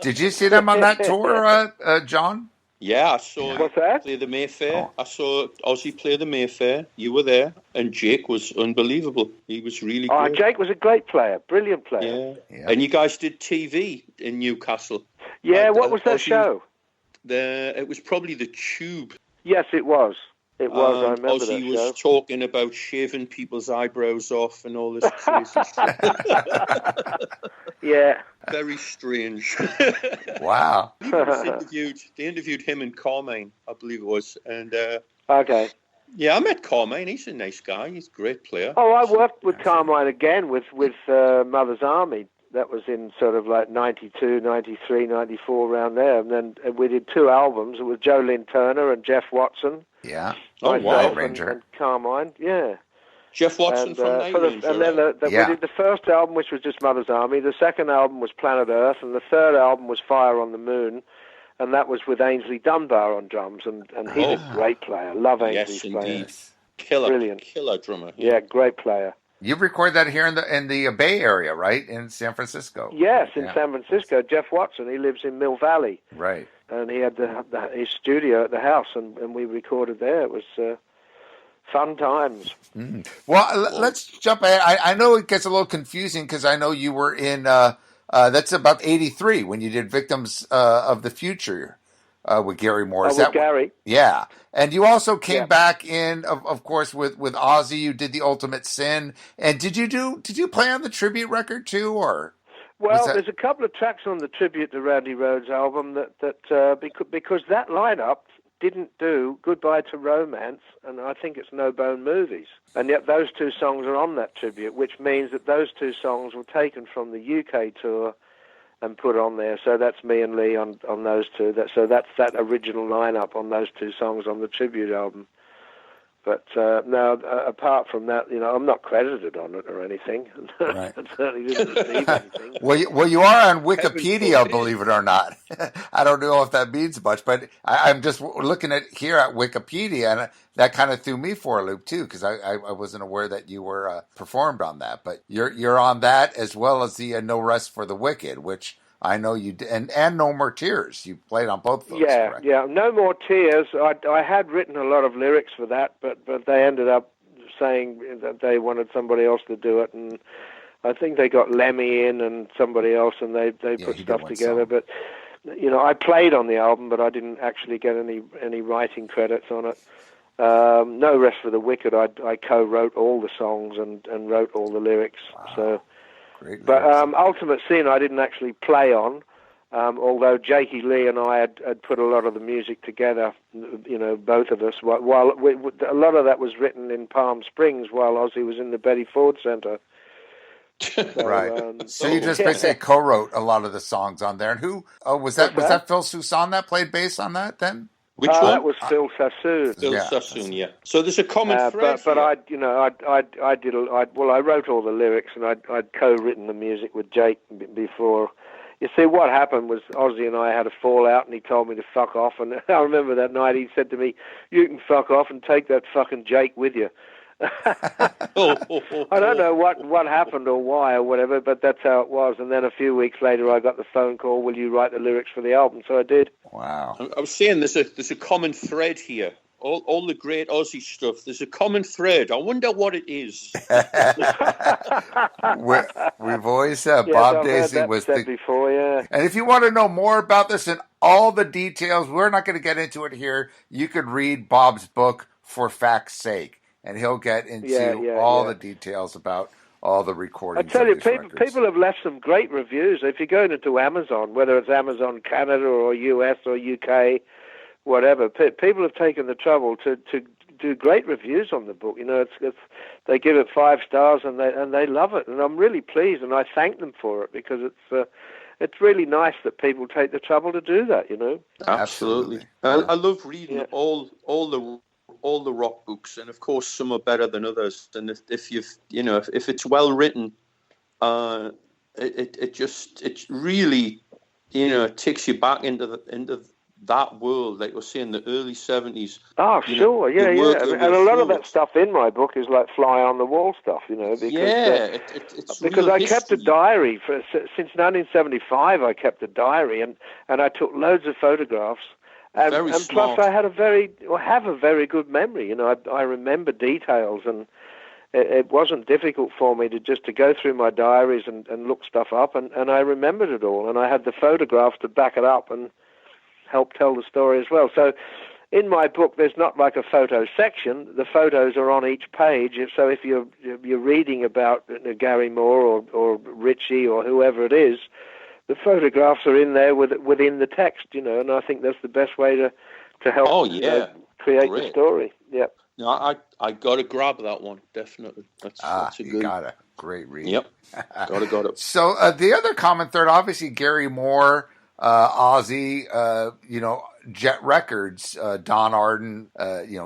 S3: Did you see them on that tour, John?
S5: Yeah, I saw
S4: What's that?
S5: Play the Mayfair.
S3: Oh.
S5: I saw Ozzy play the Mayfair. You were there. And Jake was unbelievable. He was really good.
S4: Jake was a great player, brilliant player.
S5: Yeah. And you guys did TV in Newcastle.
S4: Yeah, what was that show?
S5: It was probably The Tube.
S4: Yes, it was. It was, I remember
S5: Ozzy
S4: that
S5: was
S4: show.
S5: talking about shaving people's eyebrows off and all this crazy stuff.
S4: Yeah.
S5: Very strange.
S3: Wow.
S5: They interviewed him and Carmine, I believe it was. And
S4: okay.
S5: Yeah, I met Carmine. He's a nice guy. He's a great player.
S4: Oh, I worked with Carmine again with Mother's Army. That was in sort of like 92, 93, 94, around there. And then we did 2 albums. It was Joe Lynn Turner and Jeff Watson.
S3: Yeah.
S5: Oh, wow.
S4: And Carmine, yeah.
S5: Jeff Watson from Night Ranger.
S4: And then we did the first album, which was just Mother's Army. The second album was Planet Earth. And the third album was Fire on the Moon. And that was with Ainsley Dunbar on drums. And he's a great player. Love Ainsley's playing.
S5: Yes, indeed.
S4: Brilliant.
S5: Killer drummer.
S4: Yeah, great player.
S3: You recorded that here in the Bay Area, right? In San Francisco.
S4: Yes, in San Francisco. Jeff Watson, he lives in Mill Valley.
S3: Right.
S4: And he had his studio at the house, and we recorded there. It was fun times.
S3: Mm. Well, let's jump ahead. I know it gets a little confusing because I know you were in, that's about 83 when you did Victims of the Future with Gary Moore. Is that
S4: Gary?
S3: Yeah. And you also came back in, of course, with Ozzy. You did The Ultimate Sin. And did you play on the tribute record too, or?
S4: Well, there's a couple of tracks on the tribute to Randy Rhoads album that because that lineup didn't do Goodbye to Romance, and I think it's No Bone Movies. And yet those 2 songs are on that tribute, which means that those 2 songs were taken from the UK tour and put on there. So that's me and Lee on those 2. That's that original lineup on those 2 songs on the tribute album. But no, apart from that, I'm not credited on it or anything.
S3: Right.
S4: I certainly didn't receive anything.
S3: Well, you are on Wikipedia, believe it or not. I don't know if that means much, but I'm just looking here at Wikipedia, and that kind of threw me for a loop too, because I wasn't aware that you were performed on that. But you're on that as well as the No Rest for the Wicked, which I know you did, and No More Tears. You played on both of those, correct?
S4: Yeah. No More Tears. I had written a lot of lyrics for that, but they ended up saying that they wanted somebody else to do it, and I think they got Lemmy in and somebody else, and they put stuff together. But I played on the album, but I didn't actually get any writing credits on it. No Rest for the Wicked. I co-wrote all the songs and wrote all the lyrics.
S3: Wow.
S4: So,
S3: great.
S4: But Ultimate Sin I didn't actually play on. Although Jakey Lee and I had put a lot of the music together, both of us, while a lot of that was written in Palm Springs while Ozzy was in the Betty Ford Center. So,
S3: right. So you just basically co-wrote a lot of the songs on there. And who was that? Was that Phil Soussan that played bass on that then?
S5: Which one?
S4: That was Phil Sassoon.
S5: Phil Sassoon, yeah. So there's a common thread.
S4: But I wrote all the lyrics and I'd co-written the music with Jake before. You see, what happened was Ozzy and I had a fallout, and he told me to fuck off. And I remember that night he said to me, "You can fuck off and take that fucking Jake with you." I don't know what happened or why or whatever, but that's how it was. And then a few weeks later, I got the phone call, "Will you write the lyrics for the album?" So I did.
S3: Wow.
S5: I was saying there's a common thread here. All the great Ozzy stuff, there's a common thread. I wonder what it is.
S3: We've always said Bob Daisley was
S4: before, yeah.
S3: And if you want to know more about this and all the details, we're not going to get into it here. You could read Bob's book, For Fact's Sake, and he'll get into all the details about all the recordings.
S4: I tell you, people have left some great reviews. If you go into Amazon, whether it's Amazon Canada or US or UK, whatever, people have taken the trouble to do great reviews on the book. They give it 5 stars and they love it, and I'm really pleased, and I thank them for it because it's really nice that people take the trouble to do that.
S5: Absolutely. I love reading all the rock books, and of course some are better than others. And if it's well written, it really takes you back into that world, like we're saying, the early 70s.
S4: Oh, sure, yeah. And a lot of that stuff in my book is like fly on the wall stuff, because,
S5: it's
S4: because I kept a
S5: history.
S4: diary since 1975. I kept a diary, and I took loads of photographs. And plus, I have a very good memory. I remember details, and it wasn't difficult for me to go through my diaries and look stuff up, and I remembered it all, and I had the photographs to back it up and help tell the story as well. So in my book, there's not like a photo section. The photos are on each page. So if you're reading about Gary Moore or Richie or whoever it is, the photographs are in there within the text, and I think that's the best way to help create the story. Yeah.
S5: No, I got to grab that one, definitely. That's a good...
S3: You got it. Great read.
S5: Yep. Got it.
S3: So the other common thread, obviously Gary Moore, Ozzy, Jet Records, Don Arden,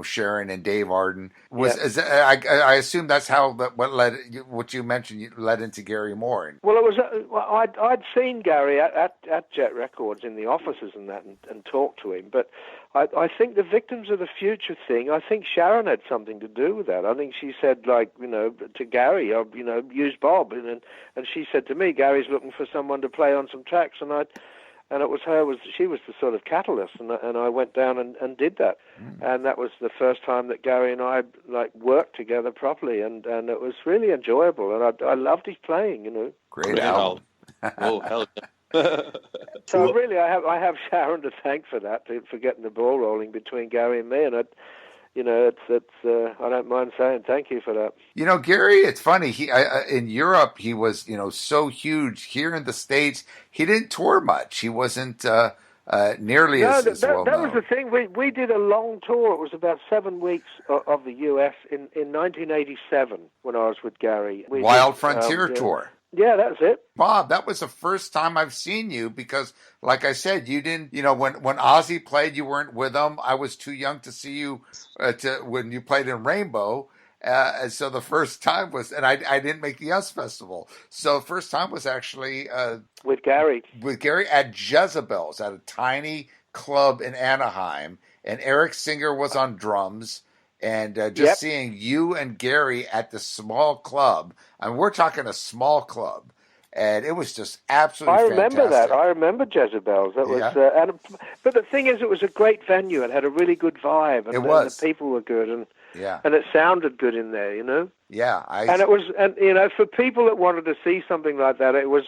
S3: Sharon and Dave Arden I assume that's how what you mentioned led into Gary Moore.
S4: Well, it was I'd seen Gary at Jet Records in the offices and that, and talked to him. But I think the Victims of the Future thing, I think Sharon had something to do with that. I think she said, to Gary, use Bob, and she said to me, Gary's looking for someone to play on some tracks, and it was her. She was the sort of catalyst, and I went down and did that, and that was the first time that Gary and I worked together properly, and it was really enjoyable, and I loved his playing.
S3: Great album.
S5: Oh, hell yeah.
S4: So really, I have Sharon to thank for that, for getting the ball rolling between Gary and me, and I don't mind saying thank you for that.
S3: Gary, it's funny. He in Europe, he was so huge. Here in the States, he didn't tour much. He wasn't nearly as well known.
S4: That was the thing. We did a long tour. It was about 7 weeks of the U.S. in 1987 when I was with Gary.
S3: Wild Frontier Tour.
S4: Yeah, that's it.
S3: Bob, that was the first time I've seen you because, like I said, you didn't, when Ozzy played, you weren't with him. I was too young to see you when you played in Rainbow. And so the first time was, and I didn't make the US Festival. So the first time was actually
S4: with Gary.
S3: With Gary at Jezebel's at a tiny club in Anaheim. And Eric Singer was on drums. And seeing you and Gary at the small club, we're talking a small club, and it was just absolutely fantastic.
S4: I remember that. I remember Jezebel's. That was, but the thing is, it was a great venue. It had a really good vibe, and the people were good.
S3: Yeah.
S4: And it sounded good in there, you know.
S3: Yeah,
S4: and it was, and you know, for people that wanted to see something like that, it was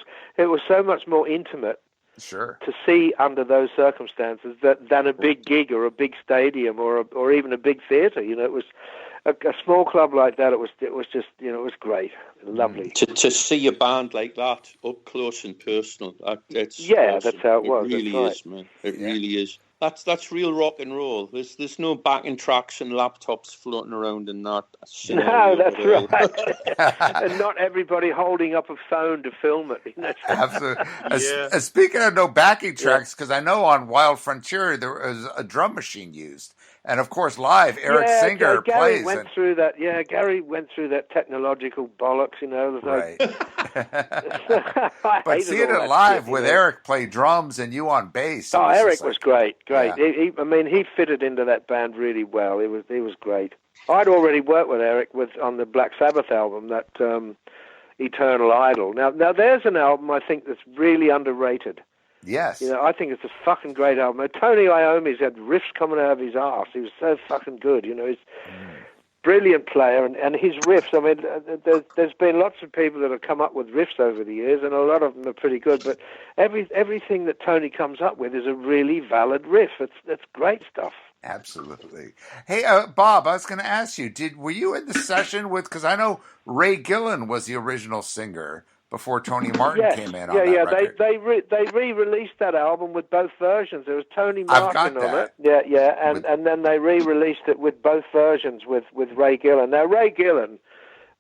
S4: so much more intimate.
S3: Sure.
S4: To see under those circumstances than a big gig or a big stadium or even a big theater. You know, it was a small club like that. It was just, you know, it was great, lovely.
S5: To see a band like that up close and personal. That's
S4: how it was.
S5: It really is, man. It really is. That's real rock and roll. There's no backing tracks and laptops floating around in that scenario.
S4: No, that's right. And not everybody holding up a phone to film it. You know?
S3: Absolutely. Speaking of no backing tracks, because I know on Wild Frontier there was a drum machine used. And of course, live, Eric Singer
S4: Gary
S3: plays.
S4: Went through that. Yeah, Gary went through that technological bollocks. You know,
S3: right.
S4: But
S3: seeing it live with Eric play drums and you on bass.
S4: Oh, Eric was great.
S3: Yeah.
S4: He fitted into that band really well. He was great. I'd already worked with Eric on the Black Sabbath album, that Eternal Idol. Now there's an album I think that's really underrated.
S3: Yes.
S4: You know, I think it's a fucking great album. Tony Iommi's had riffs coming out of his arse. He was so fucking good. You know, he's brilliant player, and his riffs. I mean, there's been lots of people that have come up with riffs over the years, and a lot of them are pretty good. But everything that Tony comes up with is a really valid riff. It's great stuff.
S3: Absolutely. Hey, Bob, I was going to ask you, were you in the session with? Because I know Ray Gillen was the original singer before Tony Martin came in on that record.
S4: They re-released that album with both versions. There was Tony Martin on it. And then they re-released it with both versions with Ray Gillen. Now, Ray Gillen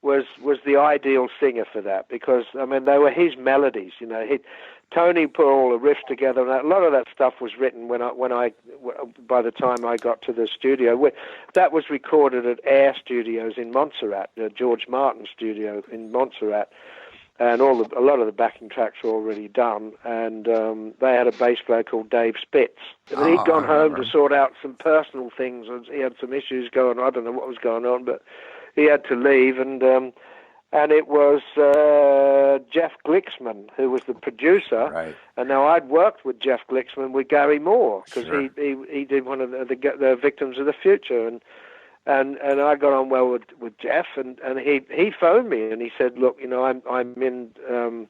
S4: was the ideal singer for that because, I mean, they were his melodies, you know. Tony put all the riffs together, and a lot of that stuff was written by the time I got to the studio. That was recorded at Aahhhs Studios in Montserrat, George Martin's studio in Montserrat. And a lot of the backing tracks were already done, and they had a bass player called Dave Spitz. And he'd gone home to sort out some personal things. He had some issues going on. I don't know what was going on, but he had to leave, and it was Jeff Glixman who was the producer.
S3: Right. And
S4: now I'd worked with Jeff Glixman with Gary Moore because he did one of the Victims of the Future, and I got on well with Jeff, and he phoned me and he said, look, you know, I'm in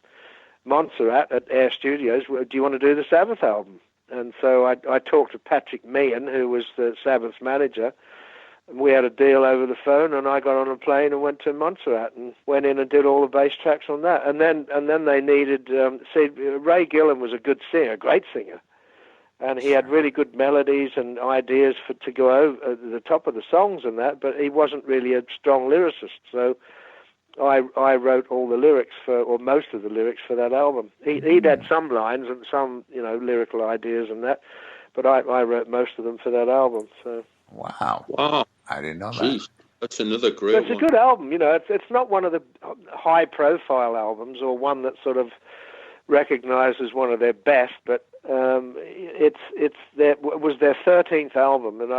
S4: Montserrat at Aahhhs Studios. Do you want to do the Sabbath album? And so I talked to Patrick Meehan, who was the Sabbath's manager, and we had a deal over the phone, and I got on a plane and went to Montserrat and went in and did all the bass tracks on that. And then they needed, Ray Gillen was a good singer, great singer. And he had really good melodies and ideas to go over the top of the songs and that, but he wasn't really a strong lyricist. So I wrote all the lyrics or most of the lyrics for that album. He'd had some lines and some, you know, lyrical ideas and that, but I wrote most of them for that album. So
S3: wow, I didn't know
S5: Jeez. That's another great
S4: one. It's a good album, you know. It's not one of the high-profile albums or one that's sort of recognized as one of their best, but it was their 13th album, and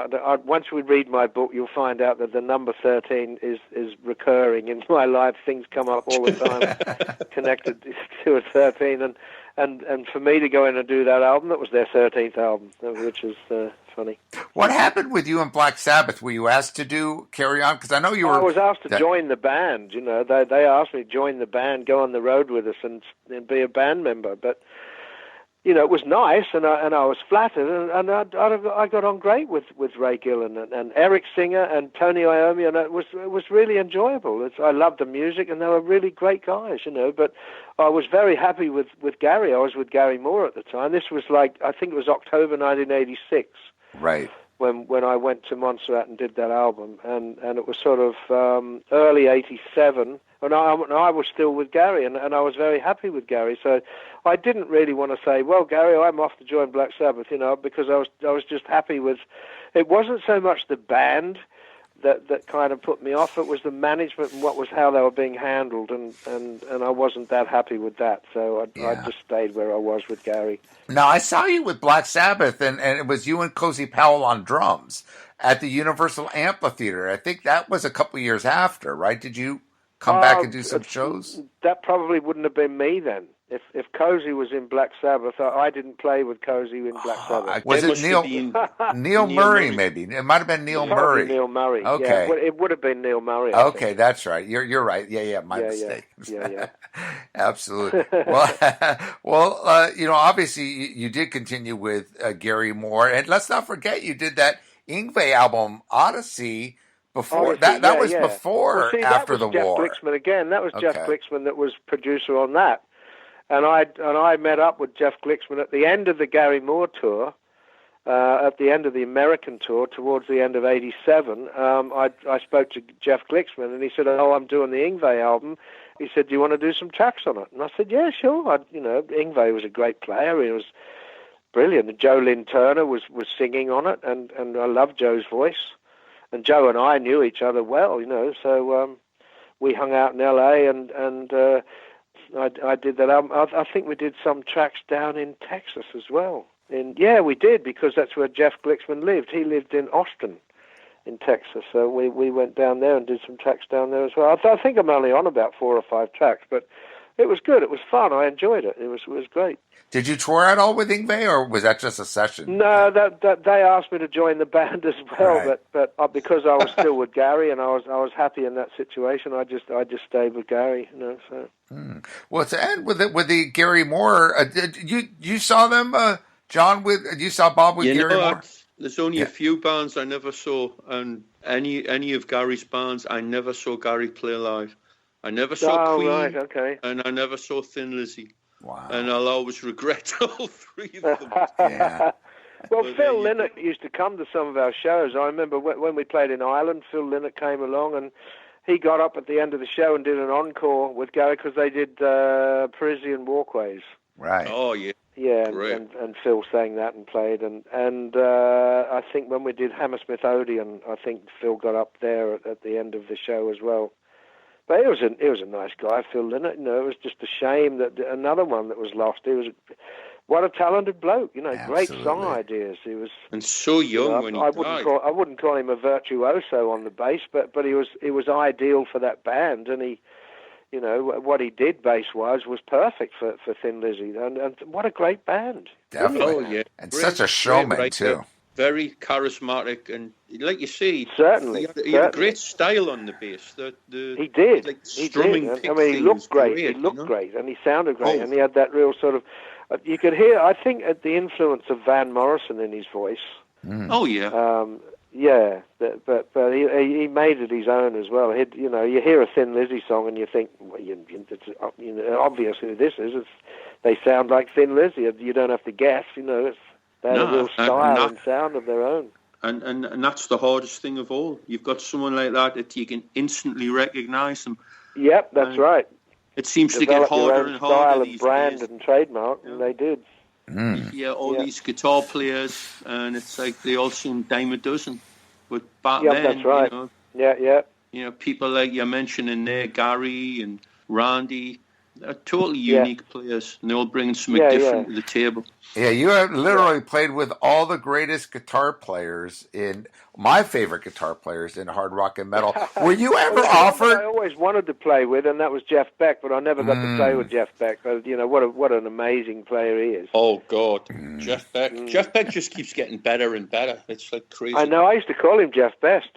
S4: once we read my book, you'll find out that the number 13 is recurring in my life. Things come up all the time connected to a 13, and for me to go in and do that album, that was their 13th album, which is funny.
S3: What happened with you and Black Sabbath? Were you asked to carry on? Because I know you were.
S4: I was asked to join the band. You know, they asked me to join the band, go on the road with us, and be a band member. But you know, it was nice, and I was flattered, and I got on great with Ray Gillen and Eric Singer and Tony Iommi, and it was really enjoyable. I loved the music, and they were really great guys, you know. But I was very happy with Gary. I was with Gary Moore at the time. This was I think it was October 1986.
S3: Right.
S4: When I went to Montserrat and did that album, and it was sort of early '87, and I was still with Gary, and I was very happy with Gary. So I didn't really want to say, well, Gary, I'm off to join Black Sabbath, you know, because I was just happy with. It wasn't so much the band that kind of put me off. It was the management and how they were being handled, and I wasn't that happy with that. So I just stayed where I was with Gary.
S3: Now, I saw you with Black Sabbath, and it was you and Cozy Powell on drums at the Universal Amphitheater. I think that was a couple of years after, right? Did you come back and do some shows?
S4: That probably wouldn't have been me then. If Cozy was in Black Sabbath, I didn't play with Cozy in Black Sabbath.
S3: Was
S5: There
S3: it
S5: must have been
S3: Neil
S5: Neil
S3: Murray?
S5: Murray.
S3: Maybe it might have been Neil
S4: Probably
S3: Murray.
S4: Neil Murray.
S3: Okay.
S4: Yeah, it would have been Neil Murray. I
S3: Okay,
S4: think.
S3: that's right. You're right. Yeah. My
S4: Yeah,
S3: mistake.
S4: yeah.
S3: Absolutely. Well, obviously you did continue with Gary Moore, and let's not forget you did that Yngwie album, Odyssey. Before
S4: Odyssey,
S3: that was before
S4: well, see,
S3: after
S4: that was
S3: the
S4: Jeff
S3: war.
S4: Glixman again. That was Jeff
S3: Okay.
S4: Glixman that was producer on that, and I met up with Jeff Glixman at the end of the Gary Moore tour, at the end of the American tour, towards the end of '87. I spoke to Jeff Glixman, and he said, "Oh, I'm doing the Yngwie album." He said, "Do you want to do some tracks on it?" And I said, "Yeah, sure." Yngwie was a great player. He was brilliant. Joe Lynn Turner was singing on it, and I loved Joe's voice. And Joe and I knew each other well, so we hung out in L.A. and I did that album. I think we did some tracks down in Texas as well. We did, because that's where Jeff Glixman lived. He lived in Austin, in Texas. So we went down there and did some tracks down there as well. I think I'm only on about 4 or 5 tracks, but it was good. It was fun. I enjoyed it. It was great.
S3: Did you tour at all with Yngwie, or was that just a session?
S4: No, that they asked me to join the band as well,
S3: Right.
S4: but because I was still with Gary and I was happy in that situation, I just stayed with Gary. So.
S3: Well, to end with the Gary Moore, did you saw them, John? You saw Bob with Gary Moore?
S5: There's only a few bands I never saw, and any of Gary's bands, I never saw Gary play live. I never saw Queen,
S4: right, okay.
S5: and I never saw Thin Lizzy.
S3: Wow.
S5: And I'll always regret all 3 of them.
S3: Yeah.
S4: Well,
S5: But
S4: Phil Lynott used to come to some of our shows. I remember when we played in Ireland, Phil Lynott came along, and he got up at the end of the show and did an encore with Gary, because they did Parisian Walkways.
S3: Right.
S5: Oh, yeah.
S4: Yeah,
S5: Great.
S4: and Phil sang that and played, and I think when we did Hammersmith Odeon, I think Phil got up there at the end of the show as well. But he was a nice guy, Phil Lynott. It was just a shame that another one that was lost. He was what a talented bloke. Great song ideas. He was,
S5: And so young when he died.
S4: I wouldn't call him a virtuoso on the bass, but he was ideal for that band, and he. What he did bass-wise was perfect for Thin Lizzy, and what a great band.
S3: Definitely.
S5: Oh, yeah.
S3: And
S5: Great,
S3: such a showman,
S5: great
S3: too.
S5: writer, very charismatic, and like you say,
S4: Certainly.
S5: he had a great style on the bass.
S4: He did.
S5: Like
S4: He
S5: strumming
S4: did.
S5: pick
S4: I mean, he
S5: thing
S4: looked
S5: was
S4: great. He looked great, and he sounded great, and he had that real sort of. You could hear, I think, the influence of Van Morrison in his voice.
S5: Oh, yeah.
S4: Yeah, but he made it his own as well. You hear a Thin Lizzy song and you think, well, it's obvious who this is. They sound like Thin Lizzy. You don't have to guess. They have a real style and sound of their own.
S5: And that's the hardest thing of all. You've got someone like that you can instantly recognise them.
S4: Yep, that's right.
S5: It seems
S4: Develop
S5: to get harder and harder
S4: style
S5: these
S4: and brand
S5: days.
S4: and trademark, and they did.
S5: These guitar players, and it's like they all seem dime a dozen. But back
S4: Yep,
S5: then,
S4: that's right. Yeah.
S5: People like you're mentioning there, Gary and Randy, they're totally unique players, and they're all bringing something different to the table.
S3: Yeah, you have literally played with all the greatest guitar players my favorite guitar players in hard rock and metal. Were you ever offered?
S4: I always wanted to play with, and that was Jeff Beck, but I never got to play with Jeff Beck. But what an amazing player he is.
S5: Oh God, Jeff Beck. Jeff Beck just keeps getting better and better. It's like crazy.
S4: I know. I used to call him Jeff Best.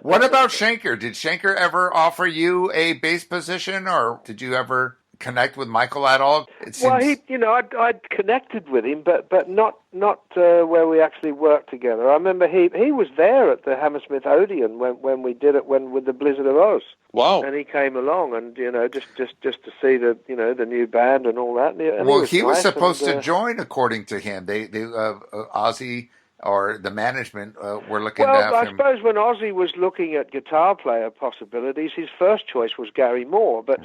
S3: What about Schenker? Did Schenker ever offer you a bass position, or did you ever connect with Michael at all?
S4: Well, I'd connected with him, but not where we actually worked together. I remember he was there at the Hammersmith Odeon when we did it with the Blizzard of Oz.
S5: Wow!
S4: And he came along, and just to see the new band and all that. And
S3: he was supposed to join, according to him. They Ozzy or the management were looking to have him.
S4: I suppose when Ozzy was looking at guitar player possibilities, his first choice was Gary Moore. But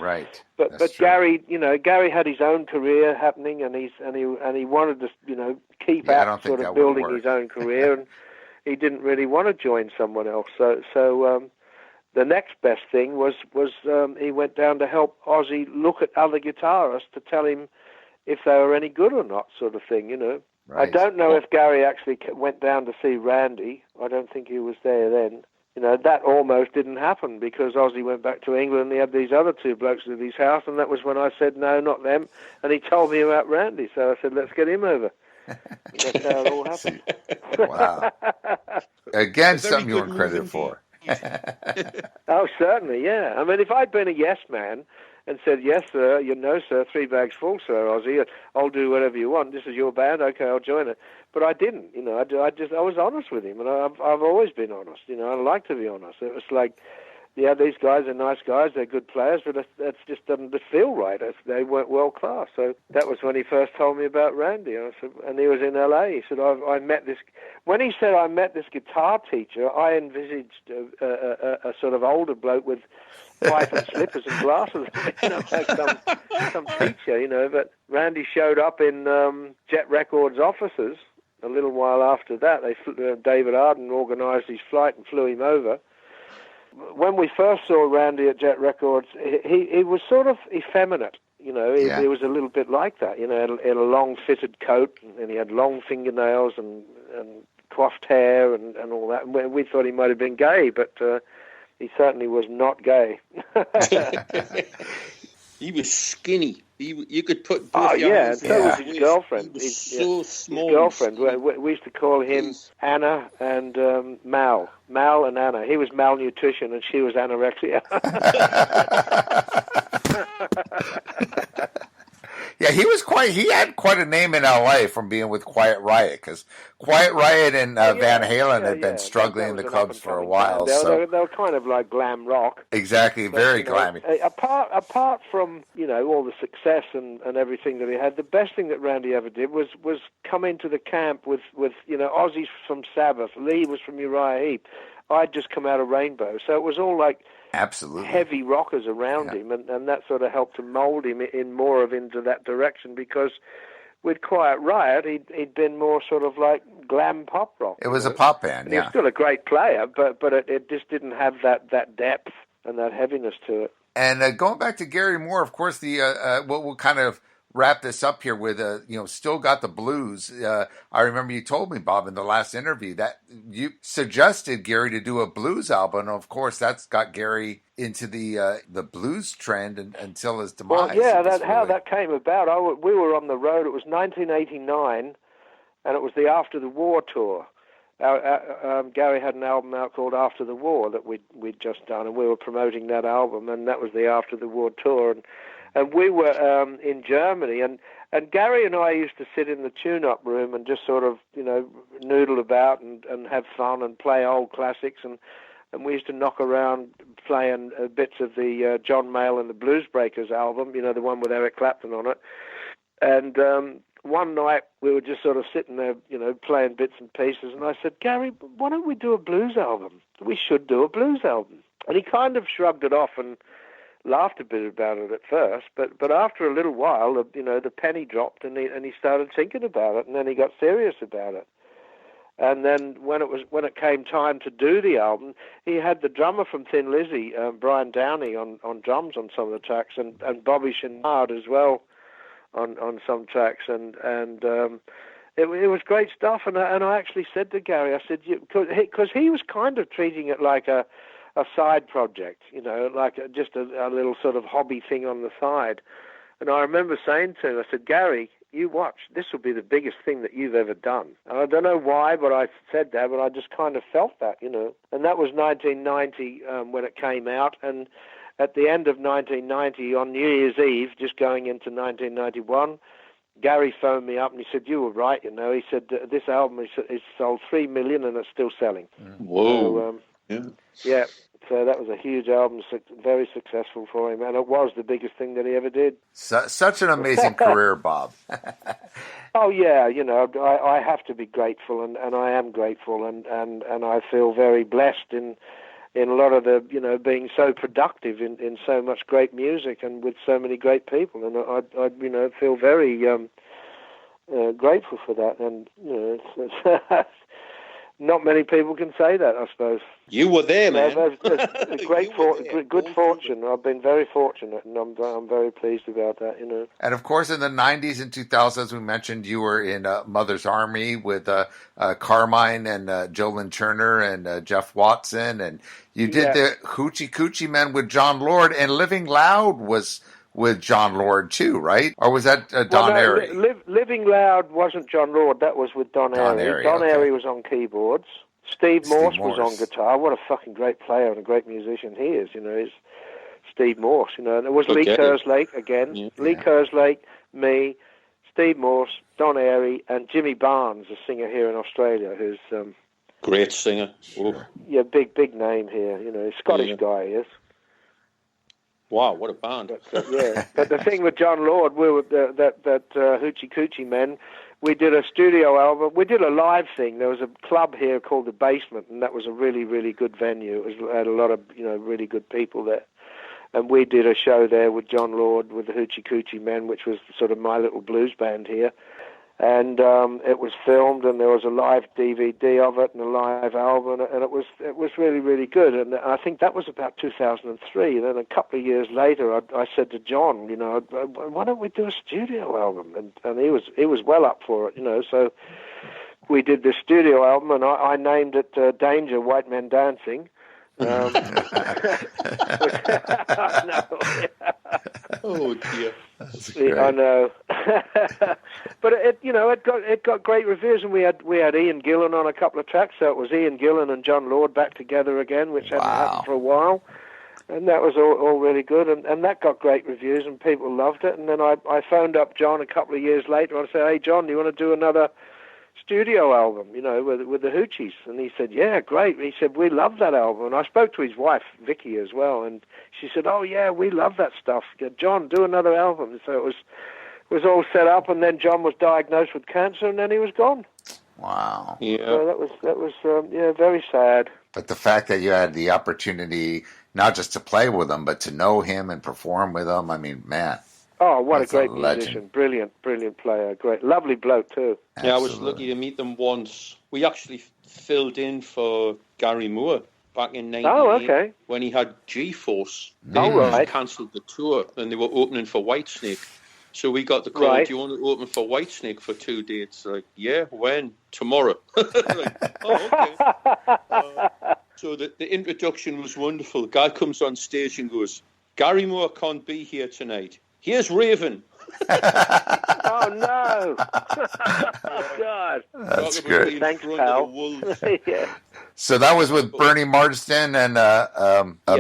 S4: Gary, Gary had his own career happening, and he wanted to, keep out sort of building his own career, and he didn't really want to join someone else. So the next best thing was he went down to help Ozzy look at other guitarists to tell him if they were any good or not, sort of thing, Right. I don't know if Gary actually went down to see Randy. I don't think he was there then. that almost didn't happen because Ozzy went back to England and he had these other two blokes at his house, and that was when I said, no, not them. And he told me about Randy, so I said, let's get him over. That's how it all happened.
S3: Wow. Again, something you weren't credited for.
S4: Oh, certainly, yeah. I mean, if I'd been a yes man and said, yes, sir, no, sir, 3 bags full, sir, Ozzy, I'll do whatever you want. This is your band, okay, I'll join it. But I didn't, I was honest with him, and I've always been honest, I like to be honest. It was like, yeah, these guys are nice guys, they're good players, but that just doesn't feel right. They weren't world class. So that was when he first told me about Randy. I said, and he was in LA. He said, I met this. When he said I met this guitar teacher, I envisaged a sort of older bloke with pipe and slippers and glasses, like some teacher, But Randy showed up in Jet Records offices a little while after that. David Arden organised his flight and flew him over. When we first saw Randy at Jet Records, he was sort of effeminate. He was a little bit like that. In a long fitted coat, and he had long fingernails and coiffed hair and all that. And we thought he might have been gay, but he certainly was not gay.
S5: He was skinny. You could put both
S4: and so was his girlfriend.
S5: He was so small.
S4: His girlfriend. We used to call him Anna and Mal. Mal and Anna. He was malnutrition and she was anorexia.
S3: Yeah, he had quite a name in L.A. from being with Quiet Riot, because Quiet Riot and Van Halen had been struggling in the clubs for a while.
S4: They were kind of like glam rock.
S3: Exactly, very glammy.
S4: Apart from, all the success and everything that he had, the best thing that Randy ever did was come into the camp with Ozzy's from Sabbath, Lee was from Uriah Heep. I'd just come out of Rainbow. So it was all like
S3: absolutely
S4: heavy rockers around him, and that sort of helped to mold him into that direction, because with Quiet Riot, he'd been more sort of like glam pop rock.
S3: It was a pop band,
S4: He was still a great player, but it just didn't have that depth and that heaviness to it.
S3: And going back to Gary Moore, of course, we'll kind of wrap this up here with, Still Got the Blues. I remember you told me, Bob, in the last interview that you suggested Gary to do a blues album. And of course, that's got Gary into the blues trend until his demise.
S4: Well, yeah, how that came about. We were on the road. It was 1989, and it was the After the War tour. Gary had an album out called After the War that we'd just done, and we were promoting that album, and that was the After the War tour. And we were in Germany, and Gary and I used to sit in the tune-up room and just sort of, noodle about and have fun and play old classics. And we used to knock around playing bits of the John Mayall and the Blues Breakers album, the one with Eric Clapton on it. And one night we were just sort of sitting there, playing bits and pieces. And I said, Gary, why don't we do a blues album? We should do a blues album. And he kind of shrugged it off and laughed a bit about it at first, but after a little while, the penny dropped, and he started thinking about it, and then he got serious about it. And then when it came time to do the album, he had the drummer from Thin Lizzy, Brian Downey, on drums on some of the tracks, and Bobby Chenard as well on some tracks, and it was great stuff. And I actually said to Gary, I said, because he was kind of treating it like a side project, like just a little sort of hobby thing on the side. And I remember saying to him, I said, Gary, you watch, this will be the biggest thing that you've ever done. And I don't know why, but I said that, but I just kind of felt that, And that was 1990 when it came out. And at the end of 1990, on New Year's Eve, just going into 1991, Gary phoned me up and he said, you were right, He said, this album is sold 3 million and it's still selling.
S5: Whoa.
S4: So, yeah, so that was a huge album, very successful for him, and it was the biggest thing that he ever did.
S3: Such an amazing career, Bob.
S4: Oh, yeah, I have to be grateful, and I am grateful, and I feel very blessed in a lot of the, being so productive in so much great music and with so many great people, and I feel very grateful for that, and, not many people can say that, I suppose.
S5: You were there, man.
S4: That's a good fortune. I've been very fortunate, and I'm very pleased about that, you know.
S3: And of course, in the 90s and 2000s, as we mentioned, you were in Mother's Army with Carmine and Joe Lynn Turner and Jeff Watson, and you did the Hoochie Coochie Men with John Lord, and Living Loud was with John Lord too, right? Or was that Don Airey?
S4: Living Loud wasn't John Lord. That was with Don Airey. Don Airey was on keyboards. Steve Morse was on guitar. What a fucking great player and a great musician he is, you know. He's Steve Morse, you know. And it was Lee Kerslake again. Yeah. Lee Kerslake, me, Steve Morse, Don Airey, and Jimmy Barnes, a singer here in Australia, who's
S5: great singer. Sure.
S4: Yeah, big name here. You know, Scottish guy he is.
S5: Wow, what a band!
S4: But the thing with John Lord, we were that Hoochie Coochie Men. We did a studio album. We did a live thing. There was a club here called The Basement, and that was a really, really good venue. It had a lot of, you know, really good people there. And we did a show there with John Lord, with the Hoochie Coochie Men, which was sort of my little blues band here. And it was filmed, and there was a live DVD of it and a live album, and it was really, really good. And I think that was about 2003. Then a couple of years later, I said to John, you know, why don't we do a studio album? And he was well up for it, you know. So we did this studio album, and I named it Danger, White Men Dancing. Oh
S5: dear.
S4: I know. But it got great reviews, and we had Ian Gillan on a couple of tracks. So it was Ian Gillan and John Lord back together again, which hadn't happened for a while, and that was all really good, and that got great reviews, and people loved it. And then I phoned up John a couple of years later and I said, "Hey John, do you want to do another studio album, you know, with the Hoochies?" And he said, "Yeah, great." He said, "We love that album." And I spoke to his wife, Vicky, as well, and she said, "Oh yeah, we love that stuff. John, do another album." So it was all set up, and then John was diagnosed with cancer, and then he was gone.
S3: Wow.
S4: Yeah. So that was very sad.
S3: But the fact that you had the opportunity not just to play with him, but to know him and perform with him, I mean, man.
S4: Oh, what a great musician. Brilliant player. Great. Lovely bloke, too.
S5: Absolutely. Yeah, I was lucky to meet them once. We actually filled in for Gary Moore back in 1998 when he had G-Force. They cancelled the tour, and they were opening for Whitesnake. So we got the call, "Do you want to open for Whitesnake for 2 dates?" Like, "Yeah, when?" "Tomorrow." Like, "Oh, okay." So the introduction was wonderful. The guy comes on stage and goes, "Gary Moore can't be here tonight. Here's Raven."
S4: Oh, no. Oh, God.
S3: That's good.
S4: Thanks, pal.
S3: Yeah. So that was with Bernie Marsden and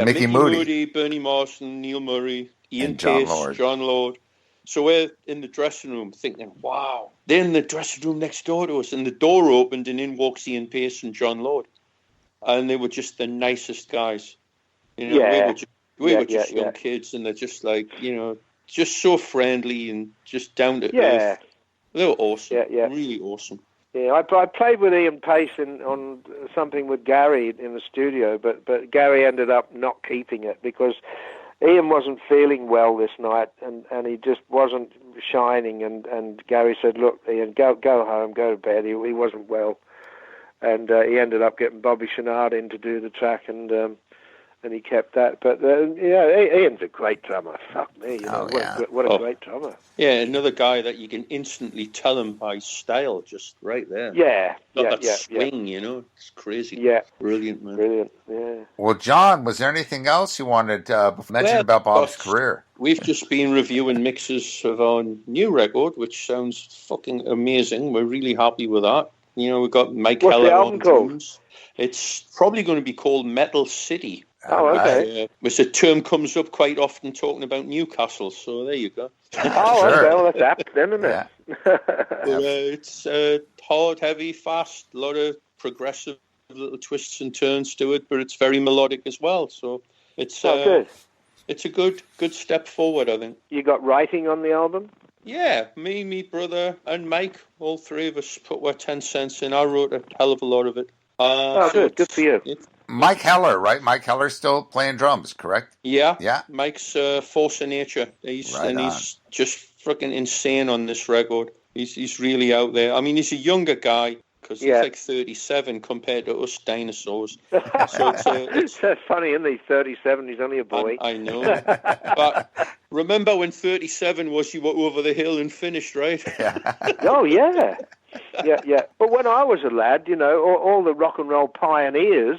S3: Mickey Moody.
S5: Bernie Marsden, Neil Murray, Ian Pace, John Lord. So we're in the dressing room thinking, wow. They're in the dressing room next door to us, and the door opened, and in walks Ian Pace and John Lord. And they were just the nicest guys. You know, we were just young kids, and they're just like, you know, just so friendly and just down to earth. They were awesome. Really awesome.
S4: Yeah, I played with Ian Pace on something with Gary in the studio, but Gary ended up not keeping it because Ian wasn't feeling well this night, and he just wasn't shining. And Gary said, "Look, Ian, go home, go to bed." He wasn't well, and he ended up getting Bobby Chenard in to do the track, and he kept that. But Ian's a great drummer. Fuck me, what a great drummer.
S5: Yeah, another guy that you can instantly tell him by style, just right there. Swing, you know, it's crazy. Yeah, brilliant, man.
S4: Brilliant. Yeah.
S3: Well, John, was there anything else you wanted to mention about Bob's career?
S5: We've just been reviewing mixes of our new record, which sounds fucking amazing. We're really happy with that. You know, we've got Mike Heller on drums. It's probably going to be called Metal City.
S4: Oh, okay.
S5: Which the term comes up quite often talking about Newcastle, so there you go.
S4: Oh, okay, well, that's apt then, isn't it?
S5: It's hard, heavy, fast, a lot of progressive little twists and turns to it, but it's very melodic as well, so it's
S4: good.
S5: It's a good step forward, I think.
S4: You got writing on the album?
S5: Yeah, me, brother, and Mike, all three of us put our 10 cents in. I wrote a hell of a lot of it.
S4: Good for you.
S3: Mike Heller, right? Mike Heller's still playing drums, correct?
S5: Yeah. Mike's force of nature. He's just freaking insane on this record. He's really out there. I mean, he's a younger guy, because he's like 37 compared to us dinosaurs. So it's
S4: funny, isn't he? 37, he's only a boy.
S5: I know. But remember when 37 was, you were over the hill and finished, right?
S4: Oh, yeah. Yeah. But when I was a lad, all the rock and roll pioneers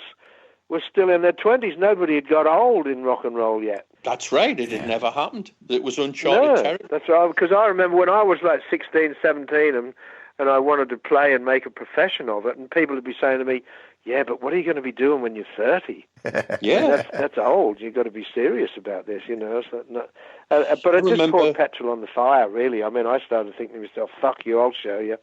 S4: were still in their 20s. Nobody had got old in rock and roll yet.
S5: That's right. It had never happened. It was uncharted territory.
S4: That's right. Because I remember when I was like 16, 17, and I wanted to play and make a profession of it, and people would be saying to me, yeah, but what are you going to be doing when you're 30?
S5: Yeah.
S4: That's old. You've got to be serious about this, So but it just poured petrol on the fire, really. I mean, I started thinking to myself, fuck you, I'll show you.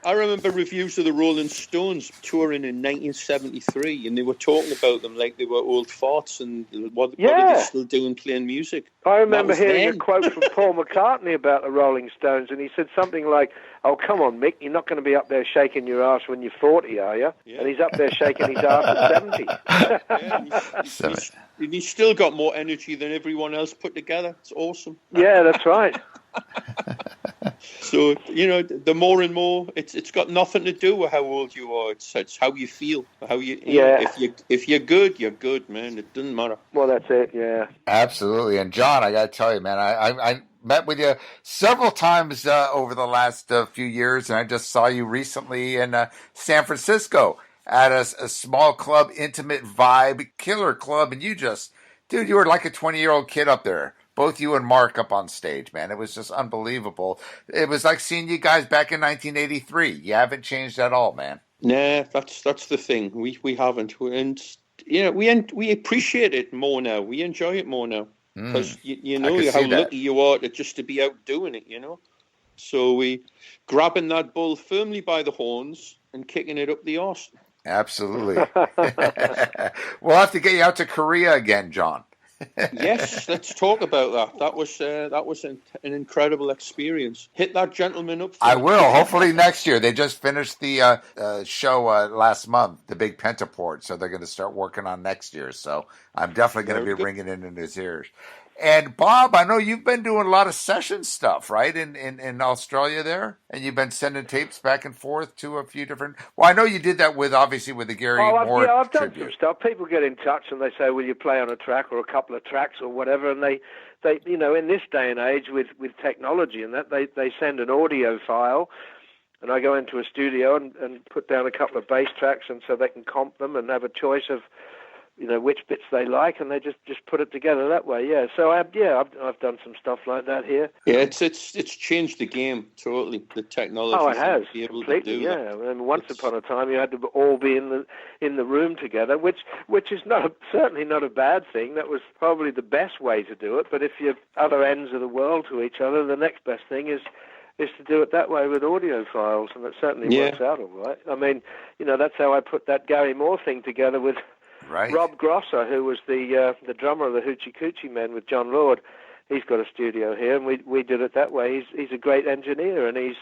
S5: I remember reviews of the Rolling Stones touring in 1973, and they were talking about them like they were old farts, and what are they still doing playing music?
S4: I remember hearing a quote from Paul McCartney about the Rolling Stones, and he said something like, oh, come on, Mick, you're not going to be up there shaking your ass when you're 40, are you? Yeah. And he's up there shaking his ass at 70.
S5: And he's still got more energy than everyone else put together. It's awesome.
S4: Yeah, that's right.
S5: So, the more and more, it's got nothing to do with how old you are. It's how you feel. How you know, if you're good, you're good, man. It doesn't matter.
S4: Well, that's it, yeah.
S3: Absolutely. And John, I got to tell you, man, I met with you several times over the last few years, and I just saw you recently in San Francisco at a small club, intimate vibe, killer club, and you were like a 20-year-old kid up there. Both you and Mark up on stage, man. It was just unbelievable. It was like seeing you guys back in 1983. You haven't changed at all, man.
S5: Nah, that's the thing. We haven't, and we appreciate it more now. We enjoy it more now because you know how lucky you are to be out doing it. So we grabbing that bull firmly by the horns and kicking it up the arse.
S3: Absolutely. We'll have to get you out to Korea again, John.
S5: Yes, let's talk about that. That was an incredible experience. Hit that gentleman up.
S3: I will. Hopefully next year. They just finished the show last month, the big Pentaport, so they're going to start working on next year. So I'm definitely going to be ringing it in his ears. And Bob, I know you've been doing a lot of session stuff, right, in Australia there, and you've been sending tapes back and forth to a few different. Well, I know you did that with the Gary Moore.
S4: I've done
S3: tribute.
S4: some stuff. People get in touch and they say, "Will you play on a track or a couple of tracks or whatever?" And they in this day and age with technology and that they send an audio file, and I go into a studio and put down a couple of bass tracks, and so they can comp them and have a choice of which bits they like, and they just put it together that way. Yeah. So I've done some stuff like that here.
S5: Yeah, it's changed the game totally. The technology.
S4: Oh, it has
S5: be able
S4: completely.
S5: To do
S4: yeah.
S5: That.
S4: And once upon a time, you had to all be in the room together, which is certainly not a bad thing. That was probably the best way to do it. But if you're other ends of the world to each other, the next best thing is to do it that way with audio files, and it certainly works out all right. I mean, that's how I put that Gary Moore thing together with.
S3: Right.
S4: Rob Grosser, who was the drummer of the Hoochie Coochie Men with John Lord, he's got a studio here, and we did it that way. He's a great engineer, and he's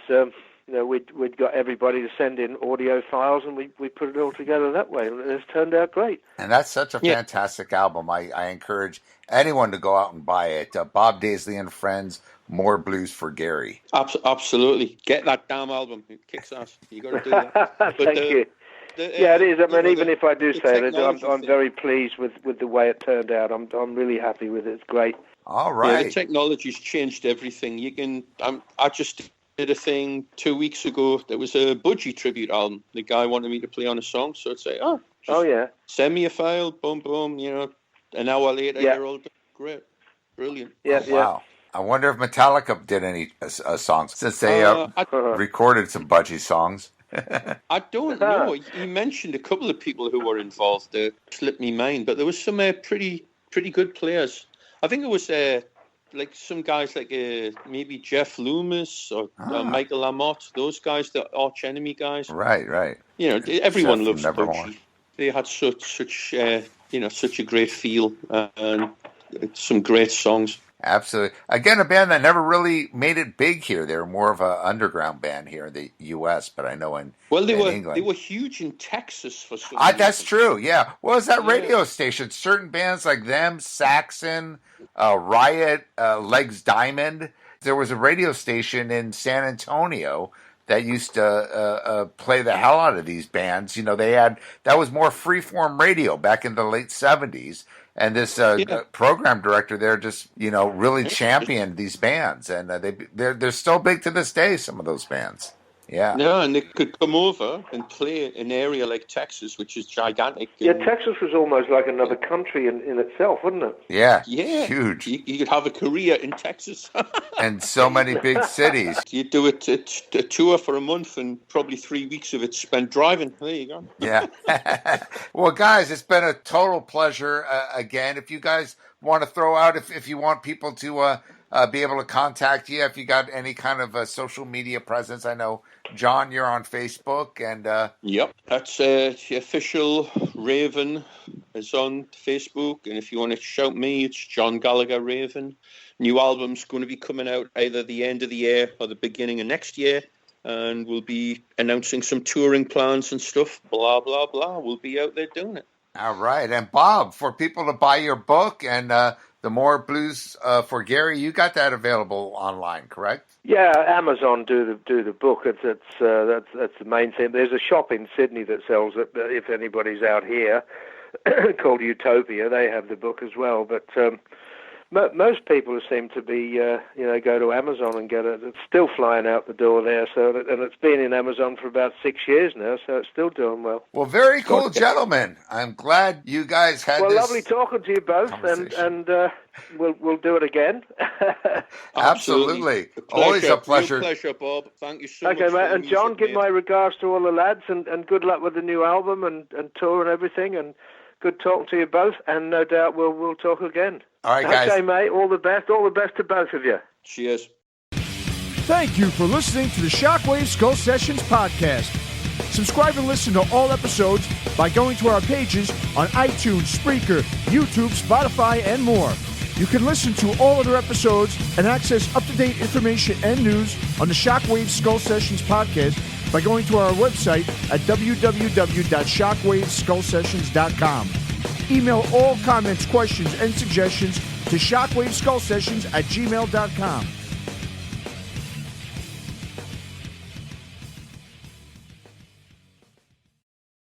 S4: we'd got everybody to send in audio files, and we put it all together that way, and it's turned out great.
S3: And that's such a fantastic album. I encourage anyone to go out and buy it. Bob Daisley and Friends, More Blues for Gary.
S5: Absolutely, get that damn album. It kicks ass. You got to do that.
S4: Thank you. It is. I mean, even if I do say it, I'm very pleased with the way it turned out. I'm really happy with it. It's great.
S3: All right.
S5: Yeah, the technology's changed everything. You can. I just did a thing 2 weeks ago. There was a Budgie tribute album. The guy wanted me to play on a song, so I'd say, send me a file. Boom, boom. An hour later, you're all done. Great, brilliant.
S4: Yeah.
S3: Wow. I wonder if Metallica did any songs since they recorded some Budgie songs.
S5: I don't know. He mentioned a couple of people who were involved. Slipped me mind, but there was some pretty good players. I think it was like some guys like maybe Jeff Loomis or Michael Lamotte. Those guys, the Arch Enemy guys.
S3: Right.
S5: Everyone loves Budgie. They had such a great feel and some great songs.
S3: Absolutely. Again, a band that never really made it big here. They were more of an underground band here in the U.S., but I know in England.
S5: They were huge in Texas for some reason.
S3: That's true, yeah. What was that radio station? Certain bands like them, Saxon, Riot, Legs Diamond, There was a radio station in San Antonio that used to play the hell out of these bands. You know, that was more freeform radio back in the late 70s. And this program director there just, really championed these bands. And they're still big to this day, some of those bands. Yeah.
S5: No, and they could come over and play in an area like Texas, which is gigantic.
S4: Yeah, Texas was almost like another country in itself, wasn't it?
S3: Yeah.
S5: Yeah.
S3: Huge.
S5: You could have a career in Texas.
S3: And so many big cities.
S5: You do a tour for a month and probably 3 weeks of it spent driving. There you go.
S3: Yeah. Well, guys, it's been a total pleasure again. If you guys want to throw out, if you want people to be able to contact you, if you got any kind of social media presence. I know, John, you're on Facebook. And
S5: Yep, that's the official Raven is on Facebook. And if you want to shout me, it's John Gallagher Raven. New album's going to be coming out either the end of the year or the beginning of next year. And we'll be announcing some touring plans and stuff, blah, blah, blah. We'll be out there doing it.
S3: All right. And Bob, for people to buy your book and The More Blues for Gary, you got that available online, correct?
S4: Yeah, Amazon do the book. That's the main thing. There's a shop in Sydney that sells it. If anybody's out here, called Utopia, they have the book as well. But most people seem to be, go to Amazon and get it. It's still flying out the door there. And it's been in Amazon for about 6 years now, so it's still doing well.
S3: Well, very cool, gentlemen. I'm glad you guys had this.
S4: Well, lovely talking to you both, and we'll do it again.
S3: Absolutely. Always a pleasure.
S5: Real pleasure, Bob. Thank you so much.
S4: Okay, mate. And John, give my regards to all the lads, and good luck with the new album and tour and everything. And good talking to you both, and no doubt we'll talk again.
S3: All right, guys.
S4: Okay, mate. All the best. All the best to both of you.
S5: Cheers.
S2: Thank you for listening to the Shockwave Skull Sessions podcast. Subscribe and listen to all episodes by going to our pages on iTunes, Spreaker, YouTube, Spotify, and more. You can listen to all other episodes and access up-to-date information and news on the Shockwave Skull Sessions podcast by going to our website at www.shockwaveskullsessions.com. Email all comments, questions, and suggestions to shockwaveskullsessions@gmail.com.